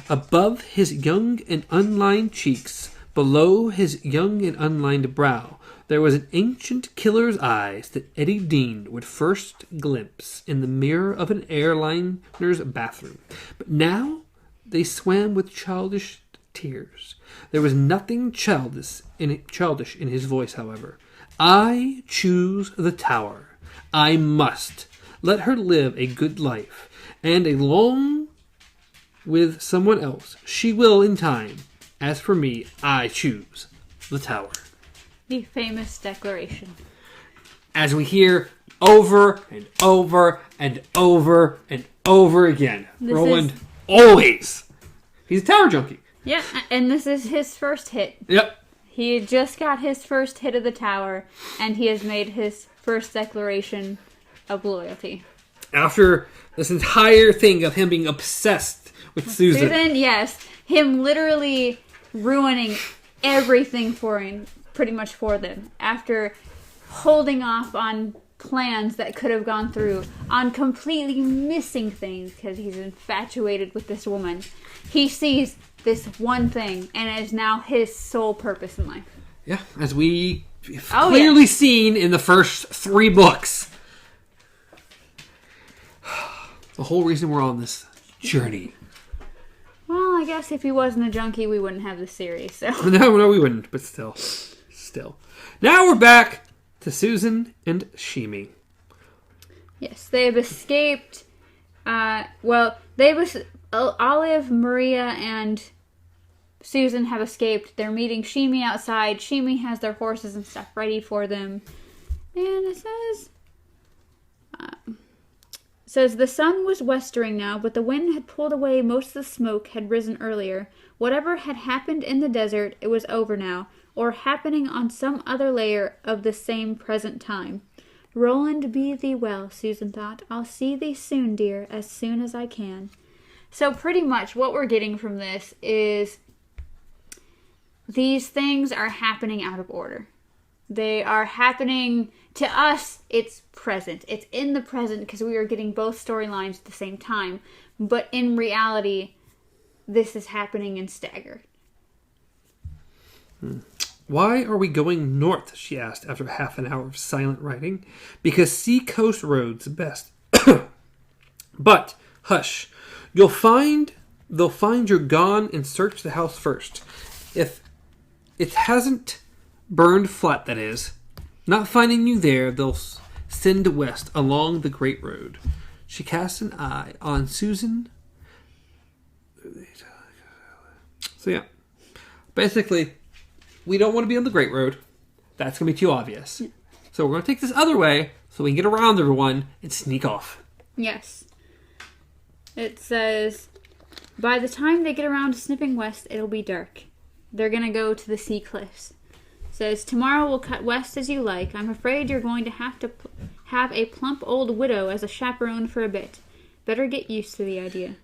Above his young and unlined cheeks, below his young and unlined brow, there was an ancient killer's eyes that Eddie Dean would first glimpse in the mirror of an airliner's bathroom. But now they swam with childish tears. There was nothing childish in his voice, however. I choose the tower. I must. Let her live a good life, and along with someone else, she will in time. As for me, I choose the tower. The famous declaration. As we hear over and over and over and over again. Roland always. He's a tower junkie. Yeah, and this is his first hit. Yep. He just got his first hit of the tower, and he has made his first declaration of loyalty. After this entire thing of him being obsessed with Susan. Susan, yes. Him literally ruining everything for him, pretty much for them. After holding off on plans that could have gone through, on completely missing things because he's infatuated with this woman. He sees this one thing, and it is now his sole purpose in life. Yeah, as we clearly seen in the first 3 books. The whole reason we're on this journey. Well, I guess if he wasn't a junkie, we wouldn't have this series. So. No, we wouldn't, but still. Now we're back to Susan and Shimi. Yes, they have escaped. Olive, Maria, and Susan have escaped. They're meeting Shimi outside. Shimi has their horses and stuff ready for them. And it says the sun was westering now, but the wind had pulled away most of the smoke had risen earlier. Whatever had happened in the desert, it was over now, or happening on some other layer of the same present time. Roland, be thee well, Susan thought. I'll see thee soon, dear, as soon as I can. So pretty much what we're getting from this is these things are happening out of order. They are happening, to us, it's present. It's in the present because we are getting both storylines at the same time. But in reality, this is happening in stagger. Why are we going north, she asked after half an hour of silent writing. Because sea-coast roads best. But, hush, they'll find you're gone and search the house first. If it hasn't burned flat, that is. Not finding you there, they'll send west along the great road. She cast an eye on Susan. So yeah, basically, we don't want to be on the great road. That's going to be too obvious. So we're going to take this other way so we can get around everyone and sneak off. Yes. It says, by the time they get around to snipping west, it'll be dark. They're going to go to the sea cliffs. It says, tomorrow we'll cut west as you like. I'm afraid you're going to have a plump old widow as a chaperone for a bit. Better get used to the idea.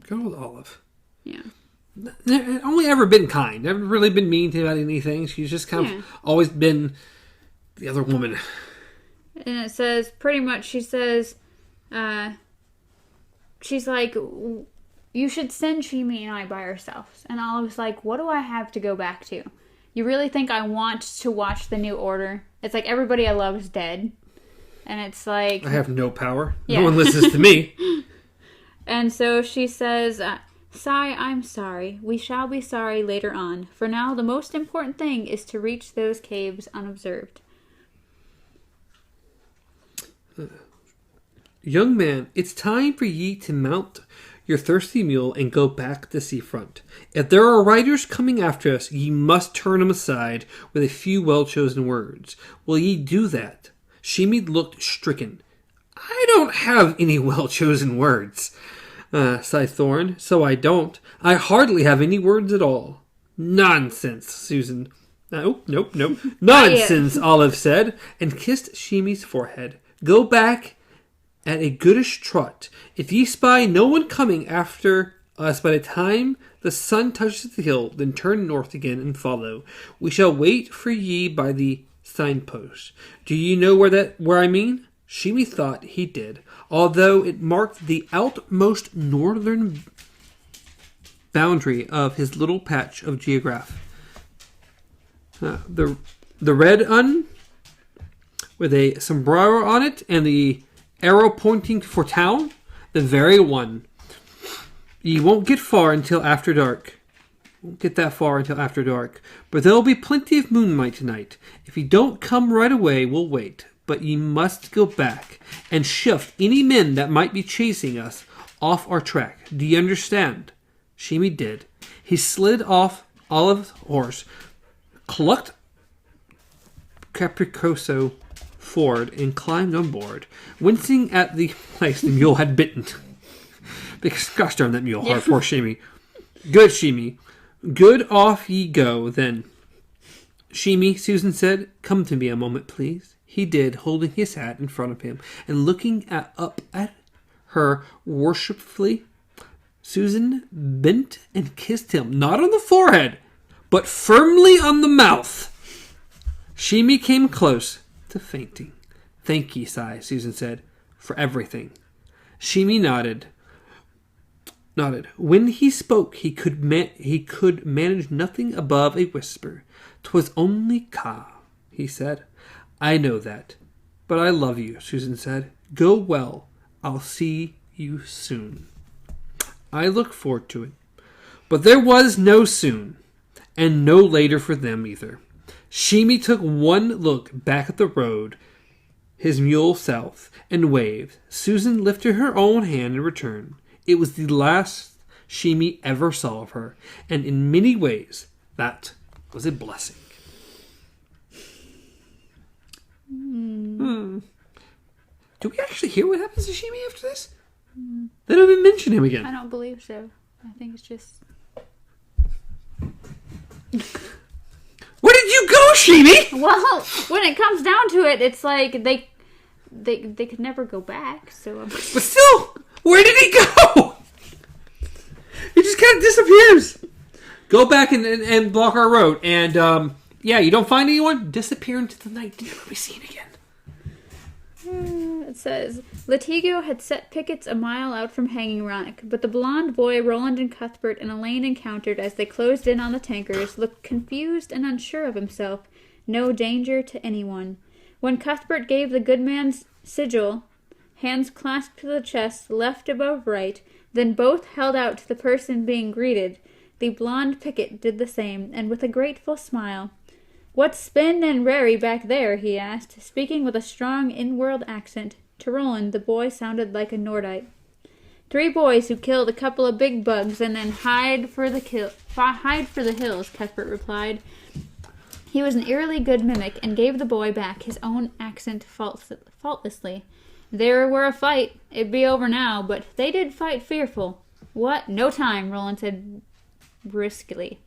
Go with Olive. Yeah. Only ever been kind. Never really been mean to about anything. She's just kind of always been the other woman. And it says, pretty much, she says, she's like, you should send Shimi and I by ourselves. And Olive's like, what do I have to go back to? You really think I want to watch the New Order? It's like everybody I love is dead. And it's like... I have no power. Yeah. No one listens to me. And so she says, Sigh, I'm sorry. We shall be sorry later on. For now, the most important thing is to reach those caves unobserved. Young man, it's time for ye to mount your thirsty mule and go back to seafront. If there are riders coming after us, ye must turn them aside with a few well-chosen words. Will ye do that? Shimi looked stricken. I don't have any well-chosen words, sighed Thorn. So I don't. I hardly have any words at all. Nonsense, Susan. Nope. Nonsense, Olive said, and kissed Shimi's forehead. Go back at a goodish trot. If ye spy no one coming after us by the time the sun touches the hill, then turn north again and follow. We shall wait for ye by the signpost. Do ye know where I mean? Shimi thought he did, although it marked the outmost northern boundary of his little patch of geograph. The red un with a sombrero on it and the arrow pointing for town, the very one. Ye won't get far until after dark. Won't get that far until after dark. But there'll be plenty of moonlight tonight. If you don't come right away, we'll wait. but ye must go back and shift any men that might be chasing us off our track. Do you understand? Shimi did. He slid off Olive's horse, clucked Capricoso forward, and climbed on board, wincing at the place the mule had bitten. Because, gosh darn that mule, hard, poor Shimi. Good, Shimi. Good, off ye go, then. Shimi, Susan said, come to me a moment, please. He did, holding his hat in front of him, and looking up at her worshipfully. Susan bent and kissed him, not on the forehead, but firmly on the mouth. Shimi came close to fainting. Thank ye, Sai, Susan said, for everything. Shimi nodded. When he spoke, he could manage nothing above a whisper. 'Twas only Ka, he said. I know that, but I love you, Susan said. Go well. I'll see you soon. I look forward to it. But there was no soon, and no later for them either. Shimi took one look back at the road, his mule south, and waved. Susan lifted her own hand in return. It was the last Shimi ever saw of her, and in many ways, that was a blessing. Do we actually hear what happens to Shimi after this? They don't even mention him again. I don't believe so. I think it's just... Where did you go, Shimi? Well, when it comes down to it, it's like they could never go back, so... But still, where did he go? He just kind of disappears. Go back and block our road. And, you don't find anyone, disappear into the night. Never be seen again. It says, Latigo had set pickets a mile out from Hanging Rock, but the blonde boy Roland and Cuthbert and Elaine encountered as they closed in on the tankers looked confused and unsure of himself. No danger to anyone. When Cuthbert gave the good man's sigil, hands clasped to the chest, left above right, then both held out to the person being greeted. The blonde picket did the same, and with a grateful smile. What's Spin and Rary back there? He asked, speaking with a strong in-world accent. To Roland, the boy sounded like a Nordite. 3 boys who killed a couple of big bugs and then hide for the hills, Cuthbert replied. He was an eerily good mimic and gave the boy back his own accent faultlessly. There were a fight. It'd be over now, but they did fight fearful. What? No time, Roland said briskly.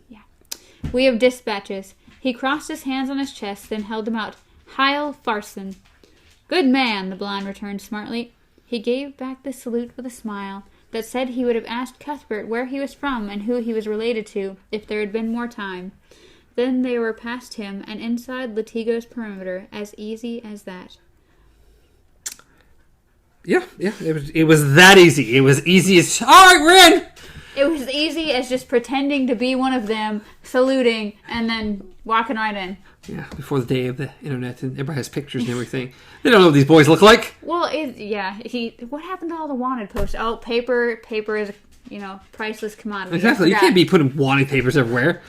Yeah. We have dispatches. He crossed his hands on his chest, then held them out. Heil Farson. Good man, the blonde returned smartly. He gave back the salute with a smile that said he would have asked Cuthbert where he was from and who he was related to if there had been more time. Then they were past him and inside Latigo's perimeter, as easy as that. Yeah, it was that easy. It was easy as, all right, we're in! It was easy as just pretending to be one of them, saluting, and then walking right in. Yeah, before the day of the internet, and everybody has pictures and everything. They don't know what these boys look like. Well, what happened to all the wanted posts? Oh, paper is, priceless commodity. Exactly, you can't be putting wanted papers everywhere.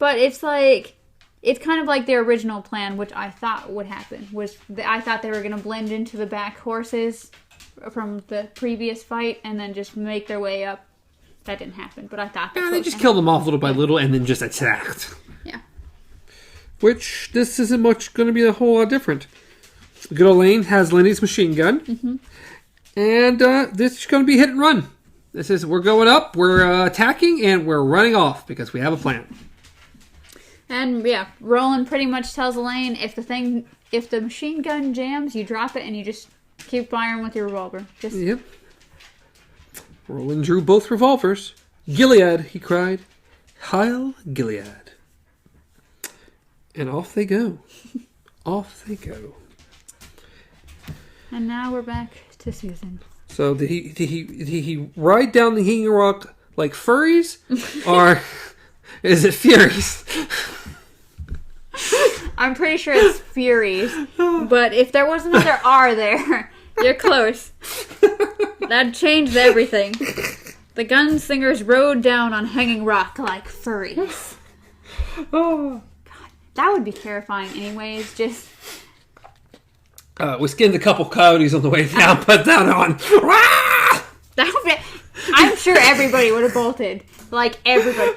But it's like, it's kind of like their original plan, which I thought would happen. I thought they were going to blend into the back horses from the previous fight and then just make their way up. That didn't happen, but I thought they just killed them off little by little and then just attacked. Yeah. Which, this isn't much going to be a whole lot different. Good old Lane has Lenny's machine gun. Mm-hmm. And this is going to be hit and run. This is, we're going up, we're attacking, and we're running off because we have a plan. And yeah, Roland pretty much tells Elaine, if the machine gun jams, you drop it and you just keep firing with your revolver. Yep. Roland drew both revolvers. Gilead, he cried. Heil Gilead. And off they go. Off they go. And now we're back to Susan. So did he ride down the Hanging Rock like furries? Or is it Furies? I'm pretty sure it's Furies. But if there was another R there, you're close. That changed everything. The gunslingers rode down on Hanging Rock like furries. Oh. God, that would be terrifying anyways. Just We skinned a couple coyotes on the way down. Put that on. I'm sure everybody would have bolted. Like, everybody.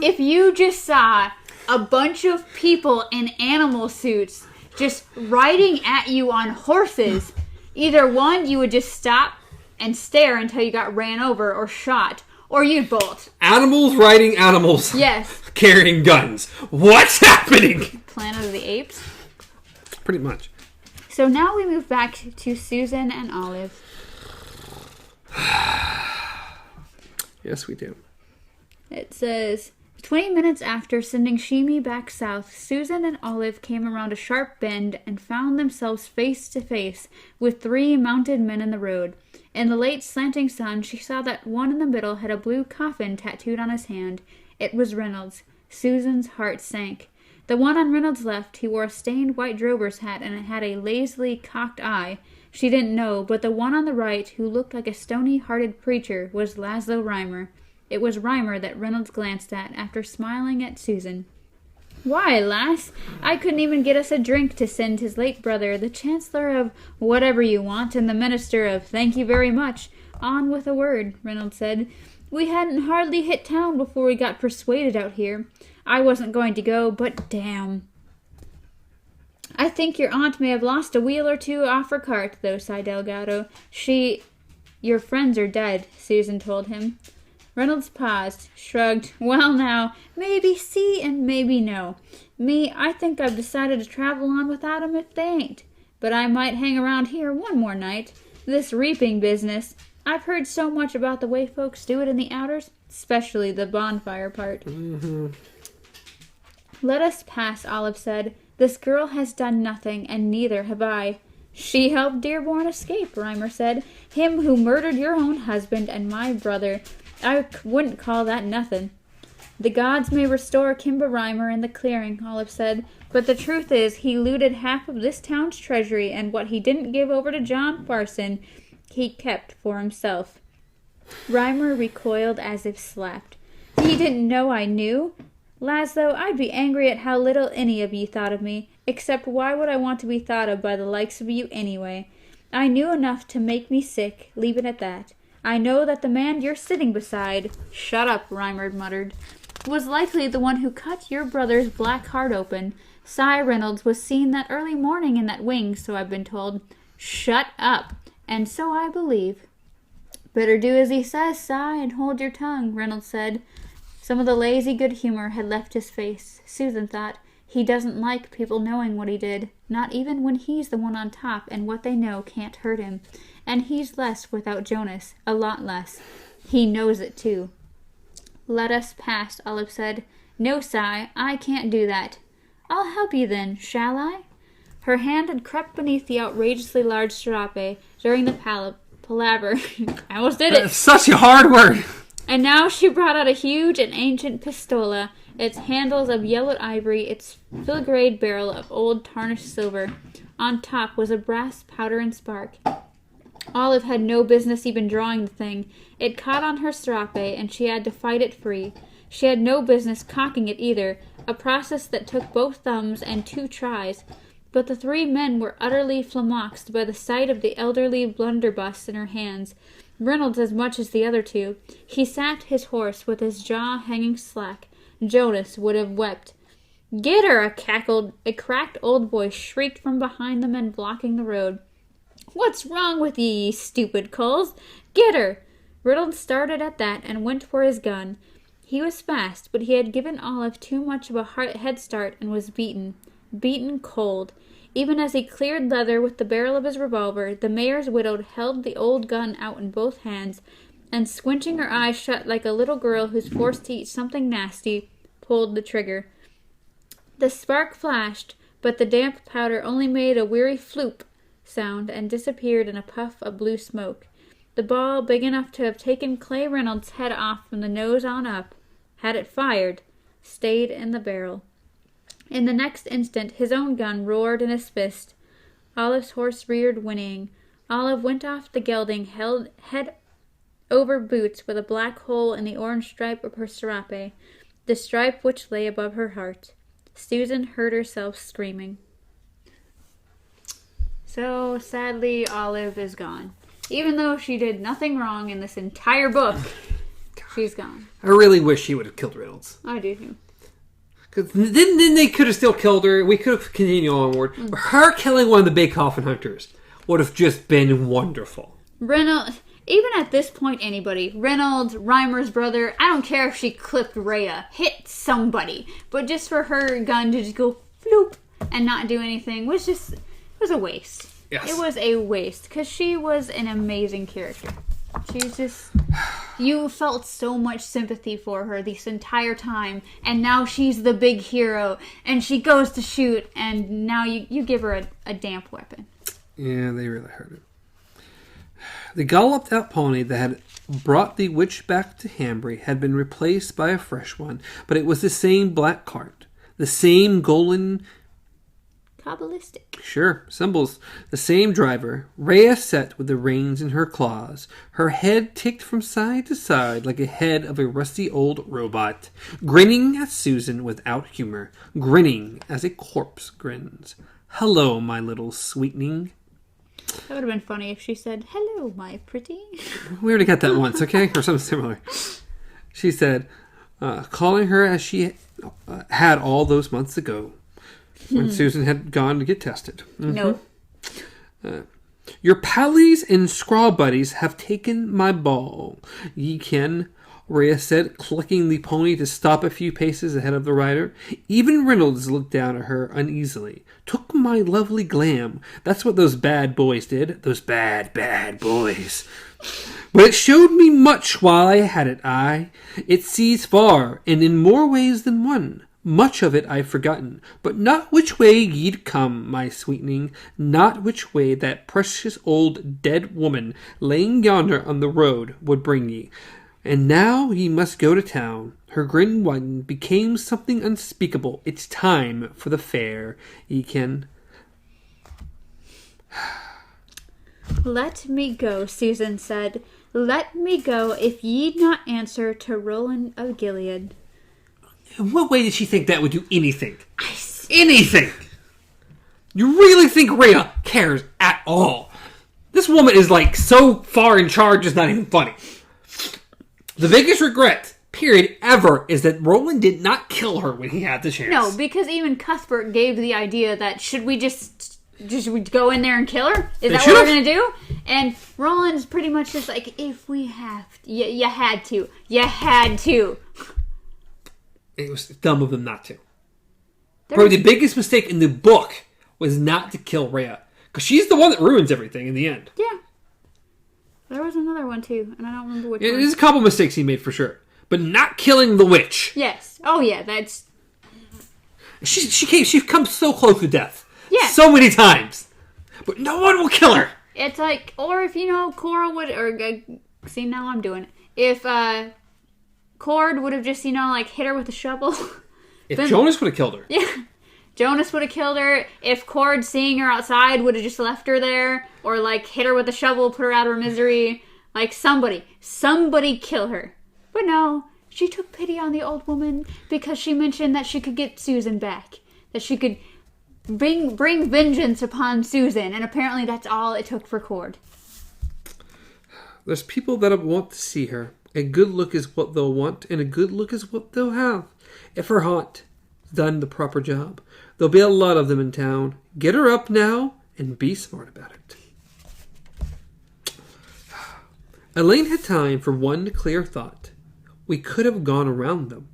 If you just saw a bunch of people in animal suits just riding at you on horses, either one, you would just stop and stare until you got ran over or shot, or you'd bolt. Animals riding animals. Yes. Carrying guns. What's happening? Planet of the Apes. Pretty much. So now we move back to Susan and Olive. Yes, we do. It says, 20 minutes after sending Shimi back south, Susan and Olive came around a sharp bend and found themselves face to face with 3 mounted men in the road. In the late slanting sun, she saw that one in the middle had a blue coffin tattooed on his hand. It was Reynolds. Susan's heart sank. The one on Reynolds' left, he wore a stained white drover's hat and it had a lazily cocked eye. She didn't know, but the one on the right, who looked like a stony-hearted preacher, was Laszlo Reimer. It was Reimer that Reynolds glanced at after smiling at Susan. "Why, lass, I couldn't even get us a drink to send his late brother, the Chancellor of whatever you want, and the Minister of thank you very much, on with a word," Reynolds said. "We hadn't hardly hit town before we got persuaded out here. I wasn't going to go, but damn." "I think your aunt may have lost a wheel or two off her cart, though," sighed Delgado. "Your friends are dead," Susan told him. Reynolds paused, shrugged. "Well now, maybe see and maybe no. Me, I think I've decided to travel on without 'em if they ain't. But I might hang around here one more night. This reaping business, I've heard so much about the way folks do it in the outers, especially the bonfire part." Mm-hmm. "Let us pass," Olive said. "This girl has done nothing, and neither have I." "She helped Dearborn escape," Reimer said. "Him who murdered your own husband and my brother. I wouldn't call that nothing." "The gods may restore Kimba Reimer in the clearing," Olive said, "but the truth is he looted half of this town's treasury, and what he didn't give over to John Farson, he kept for himself." Reimer recoiled as if slapped. "He didn't know I knew? Laszlo, I'd be angry at how little any of you thought of me, except why would I want to be thought of by the likes of you anyway? I knew enough to make me sick, leave it at that. I know that the man you're sitting beside—" "Shut up," Reimer muttered. "Was likely the one who cut your brother's black heart open. Cy Reynolds was seen that early morning in that wing, so I've been told." "Shut up, and so I believe." "Better do as he says, Cy, and hold your tongue," Reynolds said. Some of the lazy good humor had left his face. Susan thought, he doesn't like people knowing what he did, not even when he's the one on top and what they know can't hurt him. And he's less without Jonas, a lot less. He knows it too. "Let us pass," Olive said. "No, Cy, I can't do that." "I'll help you then, shall I?" Her hand had crept beneath the outrageously large serape during the palaver. I almost did it. That's such a hard word. And now she brought out a huge and ancient pistola, its handles of yellowed ivory, its filigreed barrel of old tarnished silver. On top was a brass powder and spark. Olive had no business even drawing the thing. It caught on her serape, and she had to fight it free. She had no business cocking it either, a process that took both thumbs and 2 tries. But the 3 men were utterly flummoxed by the sight of the elderly blunderbuss in her hands. Reynolds as much as the other 2. He sat his horse with his jaw hanging slack. Jonas would have wept. "Get her!" a cracked old voice shrieked from behind the men blocking the road. "What's wrong with ye stupid culls? Get her!" Reynolds started at that and went for his gun. He was fast, but he had given Olive too much of a head start and was beaten. Beaten cold. Even as he cleared leather with the barrel of his revolver, the mayor's widow held the old gun out in both hands, and squinching her eyes shut like a little girl who's forced to eat something nasty, pulled the trigger. The spark flashed, but the damp powder only made a weary floop sound and disappeared in a puff of blue smoke. The ball, big enough to have taken Clay Reynolds' head off from the nose on up, had it fired, stayed in the barrel. In the next instant, his own gun roared in his fist. Olive's horse reared, whinnying. Olive went off the gelding, held head over boots with a black hole in the orange stripe of her serape, the stripe which lay above her heart. Susan heard herself screaming. So, sadly, Olive is gone. Even though she did nothing wrong in this entire book, she's gone. I really wish she would have killed Reynolds. I do too. Because then they could have still killed her. We could have continued onward. But her killing one of the big coffin hunters would have just been wonderful. Reynolds, even at this point, anybody, Reynolds, Reimer's brother, I don't care if she clipped Rhea, hit somebody. But just for her gun to just go floop and not do anything was a waste. Yes. It was a waste. Because she was an amazing character. She's just... You felt so much sympathy for her this entire time, and now she's the big hero, and she goes to shoot, and now you give her a damp weapon. Yeah, they really hurt it. The galloped out pony that had brought the witch back to Hambry had been replaced by a fresh one, but it was the same black cart, the same golden... Kabbalistic. Sure, symbols. The same driver. Rhea sat with the reins in her claws. Her head ticked from side to side like a head of a rusty old robot, grinning at Susan without humor, grinning as a corpse grins. Hello, my little sweetening. That would have been funny if she said, hello, my pretty. We already got that once, okay? Or something similar. She said, calling her as she had all those months ago. When Susan had gone to get tested. No. Your pallies and scraw buddies have taken my ball. Ye ken, Rhea said, clicking the pony to stop a few paces ahead of the rider. Even Reynolds looked down at her uneasily. Took my lovely glam. That's what those bad boys did. Those bad boys. But it showed me much while I had it, It sees far, and in more ways than one. Much of it I've forgotten, but not which way ye'd come, my sweetening, not which way that precious old dead woman laying yonder on the road would bring ye. And now ye must go to town. Her grin widened, became something unspeakable. It's time for the fair, ye ken. Let me go, Susan said. Let me go if ye'd not answer to Roland of Gilead. In what way did she think that would do anything? Anything! You really think Rhea cares at all? This woman is like so far in charge it's not even funny. The biggest regret, period, ever, is that Roland did not kill her when he had the chance. No, because even Cuthbert gave the idea that should we just go in there and kill her? Is that what we're going to do? And Roland's pretty much just like, if we have to, you had to. You had to. It was dumb of them not to. Probably the biggest mistake in the book was not to kill Rhea. Because she's the one that ruins everything in the end. Yeah. There was another one too, and I don't remember which one. There's a couple mistakes he made for sure. But not killing the witch. Yes. Oh yeah, that's... She come so close to death. Yeah. So many times. But no one will kill her. It's like, or if, Cora would, or, see, now I'm doing it. If, Cord would have just, hit her with a shovel. If Jonas would have killed her. Yeah. Jonas would have killed her. If Cord, seeing her outside, would have just left her there. Or, hit her with a shovel, put her out of her misery. Somebody kill her. But no, she took pity on the old woman because she mentioned that she could get Susan back. That she could bring vengeance upon Susan. And apparently that's all it took for Cord. There's people that want to see her. A good look is what they'll want, and a good look is what they'll have. If her haunt done the proper job, there'll be a lot of them in town. Get her up now, and be smart about it. Elaine had time for one clear thought. We could have gone around them.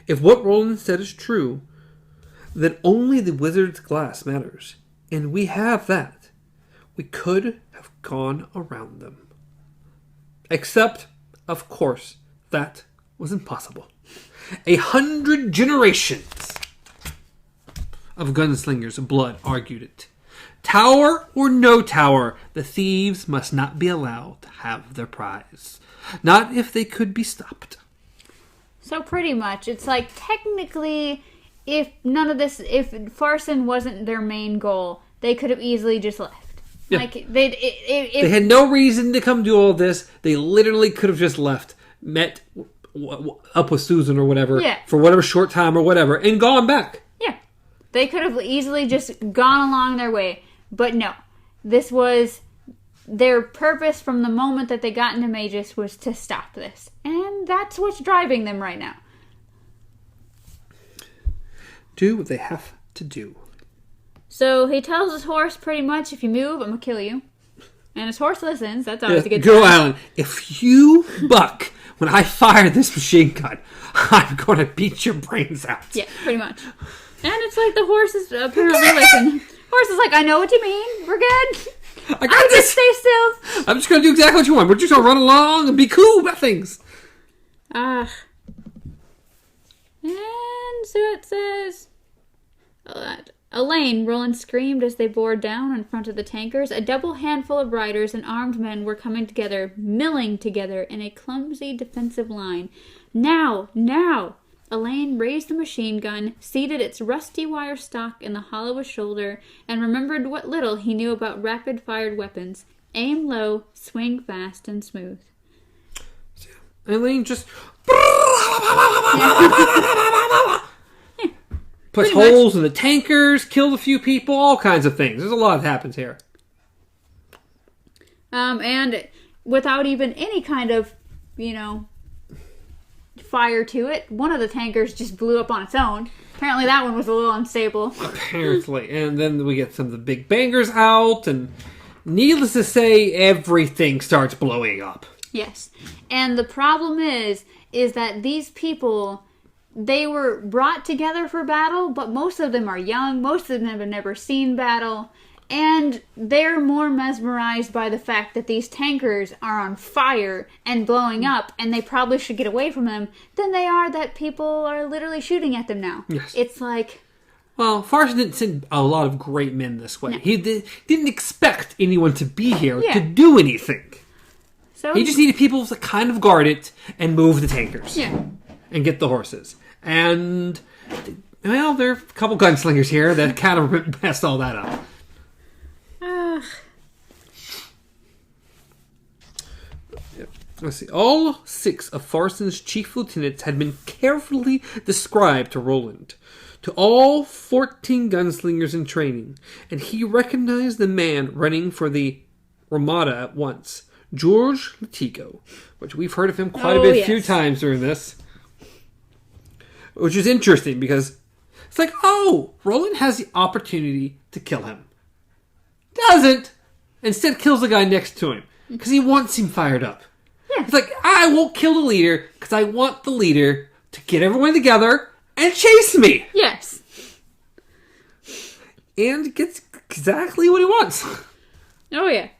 If what Roland said is true, then only the wizard's glass matters. And we have that. We could have gone around them. Except... of course, that was impossible. 100 generations of gunslingers' blood argued it. Tower or no tower, the thieves must not be allowed to have their prize. Not if they could be stopped. So pretty much, it's like, technically, if Farson wasn't their main goal, they could have easily just left. Yeah. They had no reason to come do all this. They literally could have just left, met up with Susan or whatever, for whatever short time or whatever, and gone back. Yeah. They could have easily just gone along their way. But no. this was their purpose from the moment that they got into Magus was to stop this. And that's what's driving them right now. Do what they have to do. So he tells his horse pretty much, if you move, I'm going to kill you. And his horse listens. That's always a good Go, sign. Alan. If you buck when I fire this machine gun, I'm going to beat your brains out. Yeah, pretty much. And it's like the horse is apparently listening. Horse is like, I know what you mean. We're good. I got this. Just stay still. I'm just going to do exactly what you want. We're just going to run along and be cool about things. And so it says... Elaine, Roland screamed as they bore down in front of the tankers. A double handful of riders and armed men were coming together, milling together in a clumsy defensive line. Now! Now! Elaine raised the machine gun, seated its rusty wire stock in the hollow of his shoulder, and remembered what little he knew about rapid-fired weapons. Aim low, swing fast and smooth. Elaine just... Puts Pretty holes in the tankers, killed a few people, all kinds of things. There's a lot that happens here. And without even any kind of, fire to it, one of the tankers just blew up on its own. Apparently that one was a little unstable. Apparently. And then we get some of the big bangers out, and needless to say, everything starts blowing up. Yes. And the problem is that these people... They were brought together for battle, but most of them are young. Most of them have never seen battle. And they're more mesmerized by the fact that these tankers are on fire and blowing up, and they probably should get away from them, than they are that people are literally shooting at them now. Yes. It's like... Well, Farson didn't send a lot of great men this way. No. He didn't expect anyone to be here to do anything. So he just needed people to kind of guard it and move the tankers. Yeah. And get the horses. And, well, there are a couple gunslingers here that kind of messed all that up. Let's see. All 6 of Farson's chief lieutenants had been carefully described to Roland, to all 14 gunslingers in training, and he recognized the man running for the Ramada at once, George Latigo, which we've heard of him quite a few times during this. Which is interesting because it's like, oh, Roland has the opportunity to kill him. Doesn't. Instead kills the guy next to him because he wants him fired up. Yeah. It's like, I won't kill the leader because I want the leader to get everyone together and chase me. Yes. And gets exactly what he wants. Oh, yeah.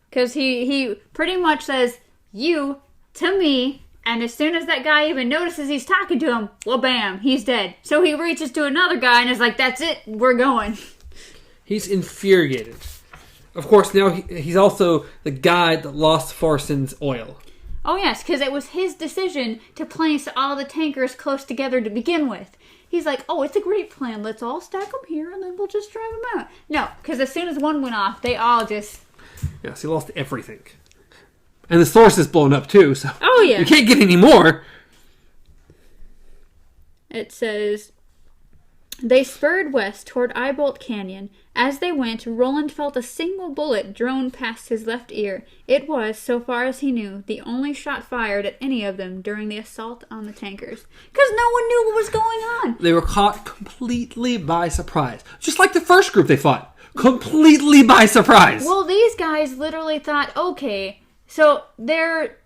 Because he pretty much says, you to me... And as soon as that guy even notices he's talking to him, well, bam, he's dead. So he reaches to another guy and is like, that's it, we're going. He's infuriated. Of course, now he's also the guy that lost Farson's oil. Oh, yes, because it was his decision to place all the tankers close together to begin with. He's like, oh, it's a great plan. Let's all stack them here and then we'll just drive them out. No, because as soon as one went off, they all just... Yes, he lost everything. And the source is blown up too, so you can't get any more. It says, they spurred west toward Eyebolt Canyon. As they went, Roland felt a single bullet drone past his left ear. It was, so far as he knew, the only shot fired at any of them during the assault on the tankers. Because no one knew what was going on. They were caught completely by surprise. Just like the first group they fought. Completely by surprise. Well, these guys literally thought, okay... So they're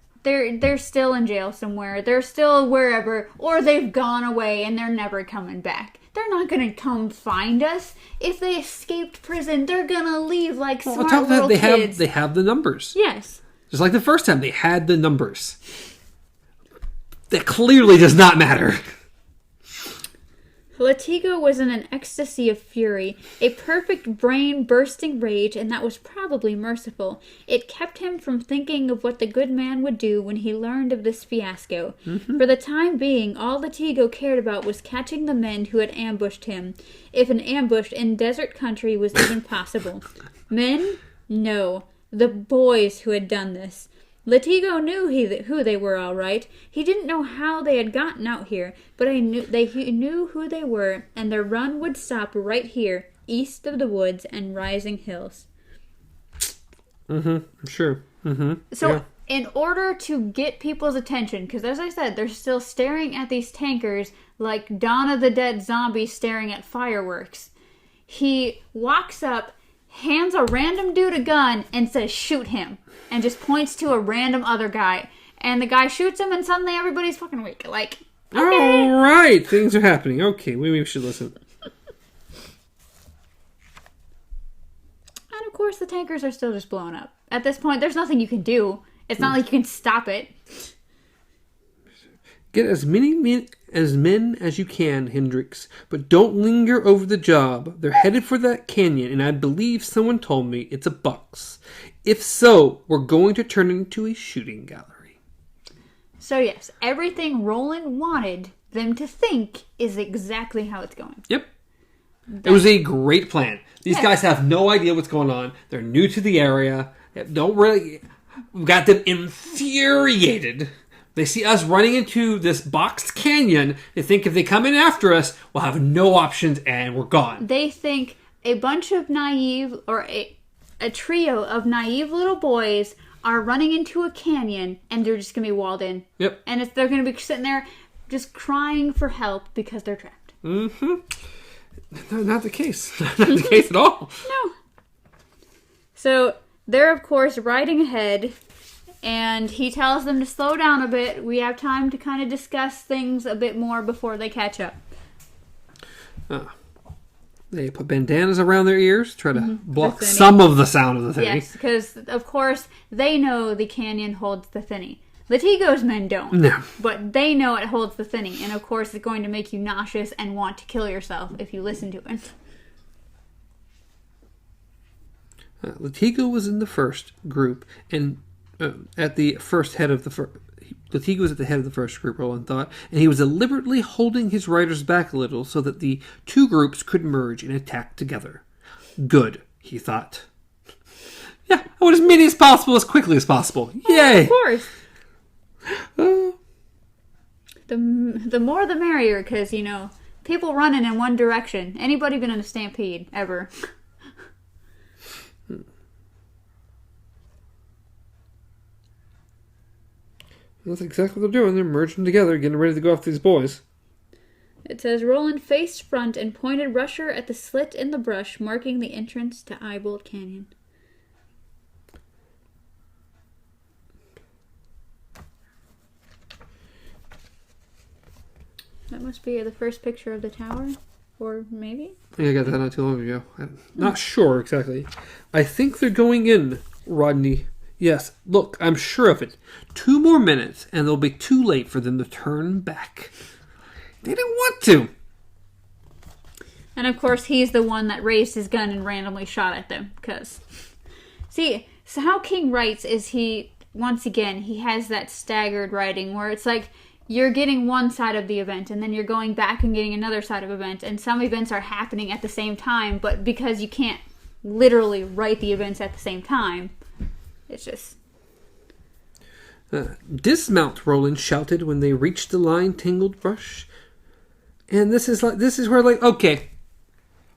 still in jail somewhere. They're still wherever, or they've gone away and they're never coming back. They're not gonna come find us. If they escaped prison, they're gonna leave like smart little kids. They have the numbers. Yes. Just like the first time, they had the numbers. That clearly does not matter. Latigo was in an ecstasy of fury, a perfect brain-bursting rage, and that was probably merciful. It kept him from thinking of what the good man would do when he learned of this fiasco. Mm-hmm. For the time being, all Latigo cared about was catching the men who had ambushed him, if an ambush in desert country was even possible. Men? No. The boys who had done this. Latigo knew who they were, all right. He didn't know how they had gotten out here, but he knew who they were, and their run would stop right here, east of the woods and rising hills. Mm-hmm. Sure. Mm-hmm. So in order to get people's attention, because as I said, they're still staring at these tankers like Dawn of the Dead zombies staring at fireworks. He walks up, hands a random dude a gun, and says, "Shoot him," and just points to a random other guy. And the guy shoots him, and suddenly everybody's fucking weak. Like, okay. All right, things are happening. Okay, maybe we should listen. And of course, the tankers are still just blowing up. At this point, there's nothing you can do. It's not like you can stop it. Get as many men as you can, Hendricks, but don't linger over the job. They're headed for that canyon, and I believe someone told me it's a box. If so, we're going to turn it into a shooting gallery. So yes, everything Roland wanted them to think is exactly how it's going. Yep. It was a great plan. These guys have no idea what's going on. They're new to the area. We've got them infuriated. They see us running into this boxed canyon. They think if they come in after us, we'll have no options and we're gone. They think a bunch of naive, or a trio of naive little boys are running into a canyon and they're just going to be walled in. Yep. And they're going to be sitting there just crying for help because they're trapped. Mm-hmm. No, not the case. Not the case at all. No. So they're, of course, riding ahead, and he tells them to slow down a bit. We have time to kind of discuss things a bit more before they catch up. They put bandanas around their ears, try to block some of the sound of the thing. Yes, because, of course, they know the canyon holds the thinny. Latigo's men don't. No. But they know it holds the thinny. And, of course, it's going to make you nauseous and want to kill yourself if you listen to it. Latigo was in the first group, and at the first head of the first... Latigo was at the head of the first group, Roland thought, and he was deliberately holding his riders back a little so that the two groups could merge and attack together. Good, he thought. Yeah, I want as many as possible, as quickly as possible. Yay! Of course. The more the merrier, because, people running in one direction. Anybody been in a stampede, ever? That's exactly what they're doing. They're merging together, getting ready to go after these boys. It says, Roland faced front and pointed Rusher at the slit in the brush, marking the entrance to Eyebolt Canyon. That must be the first picture of the tower. Or maybe? Yeah, I got that not too long ago. I'm not sure exactly. I think they're going in, Rodney. Yes, look, I'm sure of it. 2 more minutes, and it'll be too late for them to turn back. They didn't want to. And of course, he's the one that raised his gun and randomly shot at them. Because, see, so how King writes is once again, he has that staggered writing where it's like, you're getting one side of the event, and then you're going back and getting another side of event. And some events are happening at the same time, but because you can't literally write the events at the same time, it's just... Dismount, Roland shouted when they reached the line-tangled brush. And this is where, okay,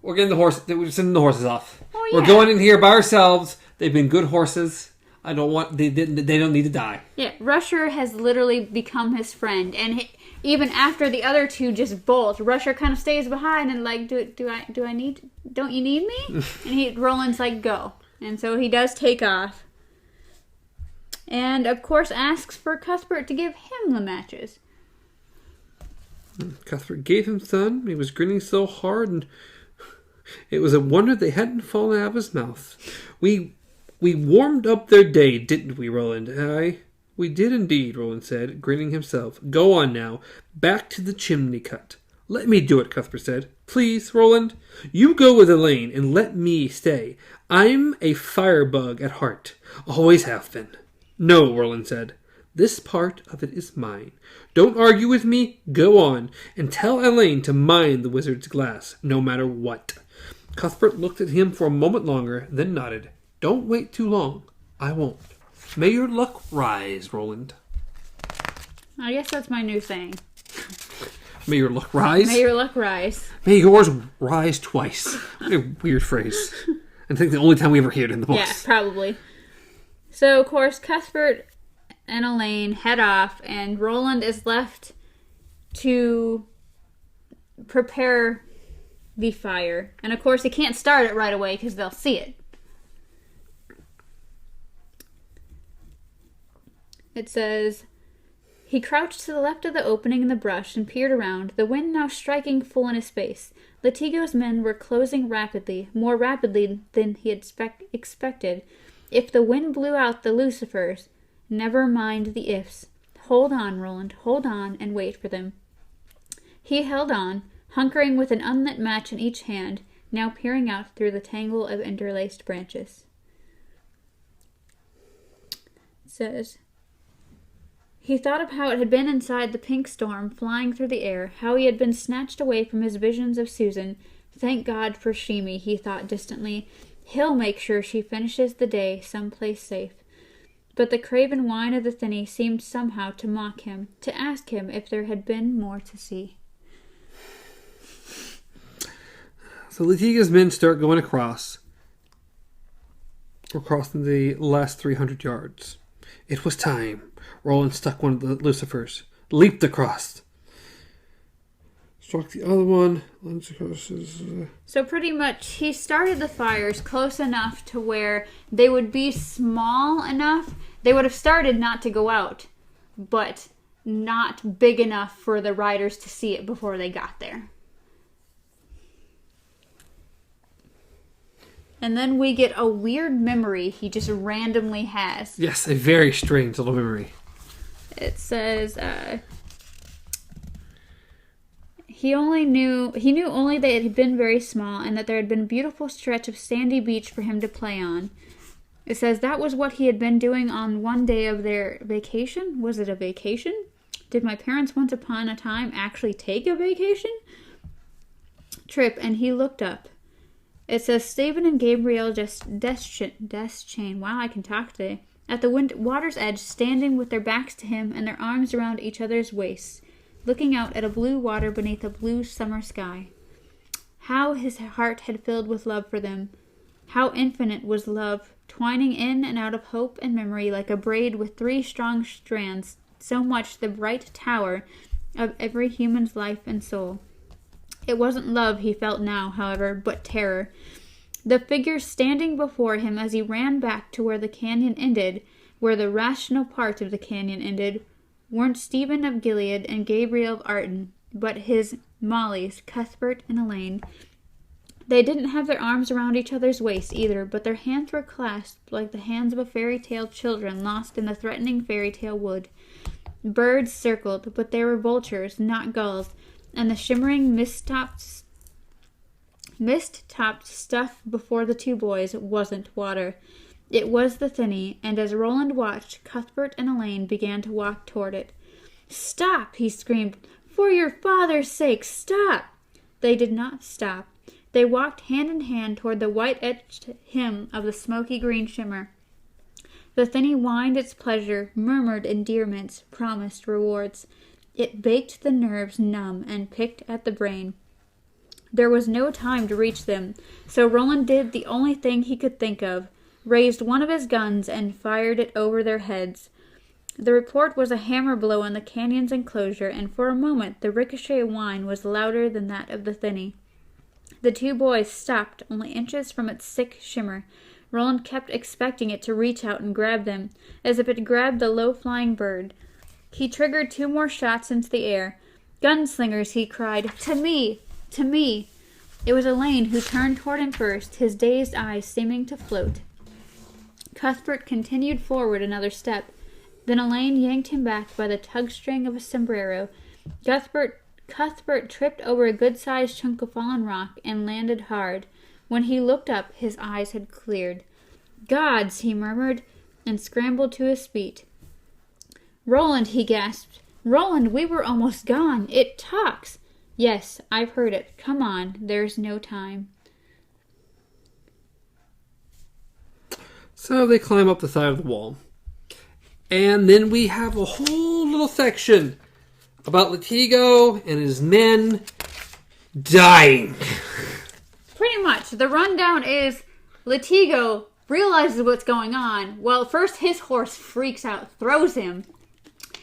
we're getting we're sending the horses off. Oh, yeah. We're going in here by ourselves. They've been good horses. They don't need to die. Yeah, Rusher has literally become his friend, and even after the other two just bolt, Rusher kind of stays behind and don't you need me? And Roland's like, go. And so he does take off. And, of course, asks for Cuthbert to give him the matches. Cuthbert gave him some. He was grinning so hard, and it was a wonder they hadn't fallen out of his mouth. We warmed up their day, didn't we, Roland? Aye, we did indeed, Roland said, grinning himself. Go on now. Back to the chimney cut. Let me do it, Cuthbert said. Please, Roland. You go with Elaine, and let me stay. I'm a firebug at heart. Always have been. No, Roland said. This part of it is mine. Don't argue with me. Go on, and tell Elaine to mind the wizard's glass, no matter what. Cuthbert looked at him for a moment longer, then nodded. Don't wait too long. I won't. May your luck rise, Roland. I guess that's my new saying. May your luck rise? May your luck rise. May yours rise twice. What a weird phrase. I think the only time we ever hear it in the books. Yeah, probably. So, of course, Cuthbert and Elaine head off, and Roland is left to prepare the fire. And, of course, he can't start it right away because they'll see it. It says, he crouched to the left of the opening in the brush and peered around, the wind now striking full in his face. Latigo's men were closing rapidly, more rapidly than he had expected. If the wind blew out the lucifers, never mind the ifs. Hold on, Roland, hold on, and wait for them. He held on, hunkering with an unlit match in each hand, now peering out through the tangle of interlaced branches. It says, he thought of how it had been inside the pink storm, flying through the air, how he had been snatched away from his visions of Susan. Thank God for Shimi, he thought distantly. He'll make sure she finishes the day someplace safe. But the craven whine of the thinny seemed somehow to mock him, to ask him if there had been more to see. So Latiga's men start going across. We're crossing the last 300 yards. It was time. Roland stuck one of the lucifers, leaped across, struck the other one. So pretty much he started the fires close enough to where they would be small enough. They would have started not to go out, but not big enough for the riders to see it before they got there. And then we get a weird memory he just randomly has. Yes, a very strange little memory. It says, he knew only that it had been very small and that there had been a beautiful stretch of sandy beach for him to play on. It says that was what he had been doing on one day of their vacation. Was it a vacation? Did my parents once upon a time actually take a vacation? Trip, and he looked up. It says Stephen and Gabriel Deschain. Wow, I can talk today. At the water's edge, standing with their backs to him and their arms around each other's waists, looking out at a blue water beneath a blue summer sky. How his heart had filled with love for them. How infinite was love, twining in and out of hope and memory like a braid with 3 strong strands, so much the bright tower of every human's life and soul. It wasn't love he felt now, however, but terror. The figures standing before him as he ran back to where the canyon ended, where the rational part of the canyon ended, weren't Stephen of Gilead and Gabriel of Arden, but his Mollies, Cuthbert and Elaine. They didn't have their arms around each other's waists either, but their hands were clasped like the hands of a fairy tale children lost in the threatening fairy tale wood. Birds circled, but they were vultures, not gulls, and the shimmering mist-topped stuff before the 2 boys wasn't water. It was the thinny, and as Roland watched, Cuthbert and Elaine began to walk toward it. "Stop!" he screamed. "For your father's sake, stop!" They did not stop. They walked hand in hand toward the white-edged hem of the smoky green shimmer. The thinny whined its pleasure, murmured endearments, promised rewards. It baked the nerves numb and picked at the brain. There was no time to reach them, so Roland did the only thing he could think of, raised one of his guns and fired it over their heads. The report was a hammer blow on the canyon's enclosure, and for a moment the ricochet whine was louder than that of the thinny. The 2 boys stopped only inches from its sick shimmer. Roland kept expecting it to reach out and grab them, as if it grabbed the low-flying bird. He triggered 2 more shots into the air. "Gunslingers," he cried. "To me! To me!" It was Elaine who turned toward him first, his dazed eyes seeming to float. Cuthbert continued forward another step. Then Elaine yanked him back by the tug-string of a sombrero. Cuthbert tripped over a good-sized chunk of fallen rock and landed hard. When he looked up, his eyes had cleared. "Gods!" he murmured, and scrambled to his feet. "Roland," he gasped. "Roland, we were almost gone. It talks." "Yes, I've heard it. Come on, there's no time." So they climb up the side of the wall. And then we have a whole little section about Latigo and his men dying. Pretty much. The rundown is Latigo realizes what's going on. Well, first his horse freaks out, throws him.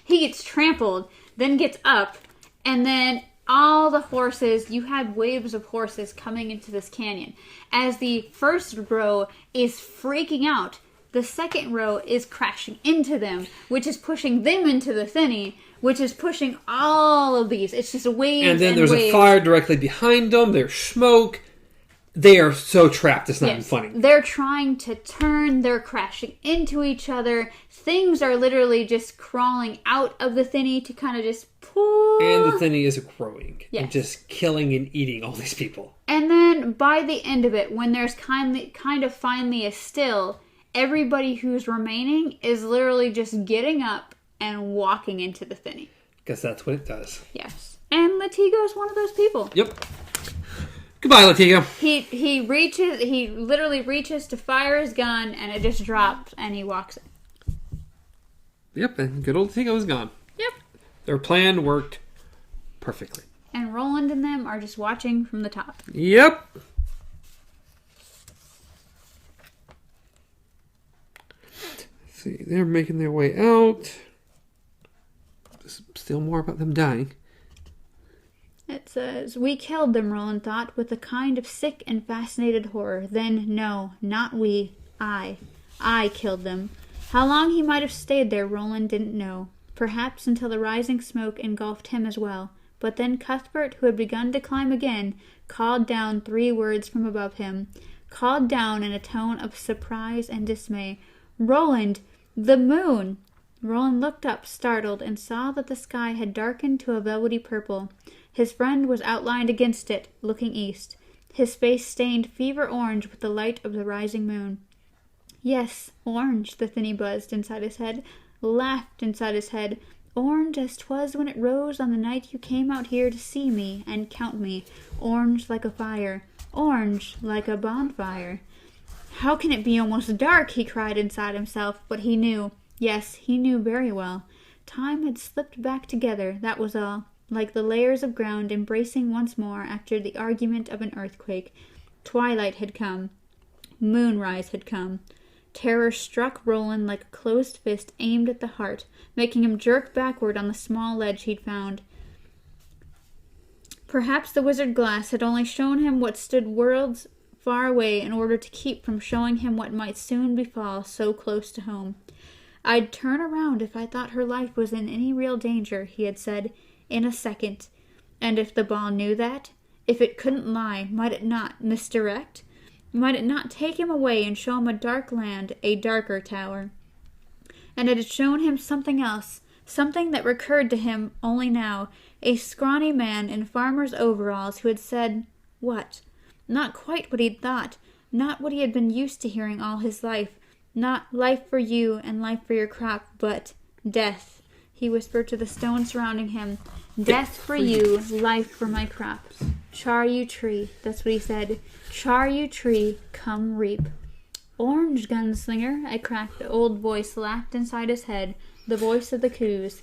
He gets trampled, then gets up, and then all the horses, you had waves of horses coming into this canyon. As the first row is freaking out, the second row is crashing into them, which is pushing them into the thinny, which is pushing all of these. It's just waves and then there's waves. a fire directly behind them. There's smoke. They are so trapped, it's not even funny. They're trying to turn. They're crashing into each other. Things are literally just crawling out of the thinny to kind of just pull. And the thinny is growing. Yes. And just killing and eating all these people. And then by the end of it, when there's kind of finally a still, everybody who's remaining is literally just getting up and walking into the thinny. Because that's what it does. Yes. And Latigo is one of those people. Yep. Goodbye, Latigo. He literally reaches to fire his gun, and it just drops, and he walks in. Yep, and good old Latigo is gone. Yep. Their plan worked perfectly. And Roland and them are just watching from the top. Yep. Let's see, they're making their way out. Still more about them dying. It says, "We killed them," Roland thought, with a kind of sick and fascinated horror. Then, no, not we. I killed them. How long he might have stayed there, Roland didn't know. Perhaps until the rising smoke engulfed him as well. But then Cuthbert, who had begun to climb again, called down 3 words from above him. Called down in a tone of surprise and dismay. "Roland, the moon!" Roland looked up, startled, and saw that the sky had darkened to a velvety purple. His friend was outlined against it, looking east, his face stained fever orange with the light of the rising moon. Yes, orange, the thinny buzzed inside his head, laughed inside his head. Orange as 'twas when it rose on the night you came out here to see me and count me. Orange like a fire, orange like a bonfire. How can it be almost dark? He cried inside himself, but he knew. Yes, he knew very well. Time had slipped back together, that was all. Like the layers of ground embracing once more after the argument of an earthquake. Twilight had come. Moonrise had come. Terror struck Roland like a closed fist aimed at the heart, making him jerk backward on the small ledge he'd found. Perhaps the wizard glass had only shown him what stood worlds far away in order to keep from showing him what might soon befall so close to home. "I'd turn around if I thought her life was in any real danger," he had said. In a second. And if the ball knew that, if it couldn't lie, might it not misdirect? Might it not take him away and show him a dark land, a darker tower? And it had shown him something else, something that recurred to him only now, a scrawny man in farmer's overalls who had said, what? Not quite what he'd thought, not what he had been used to hearing all his life, not life for you and life for your crop, but death. He whispered to the stone surrounding him. Death for you, life for my crops. Char you tree, that's what he said. Char you tree, come reap. Orange gunslinger, a cracked old voice laughed inside his head, the voice of the coos.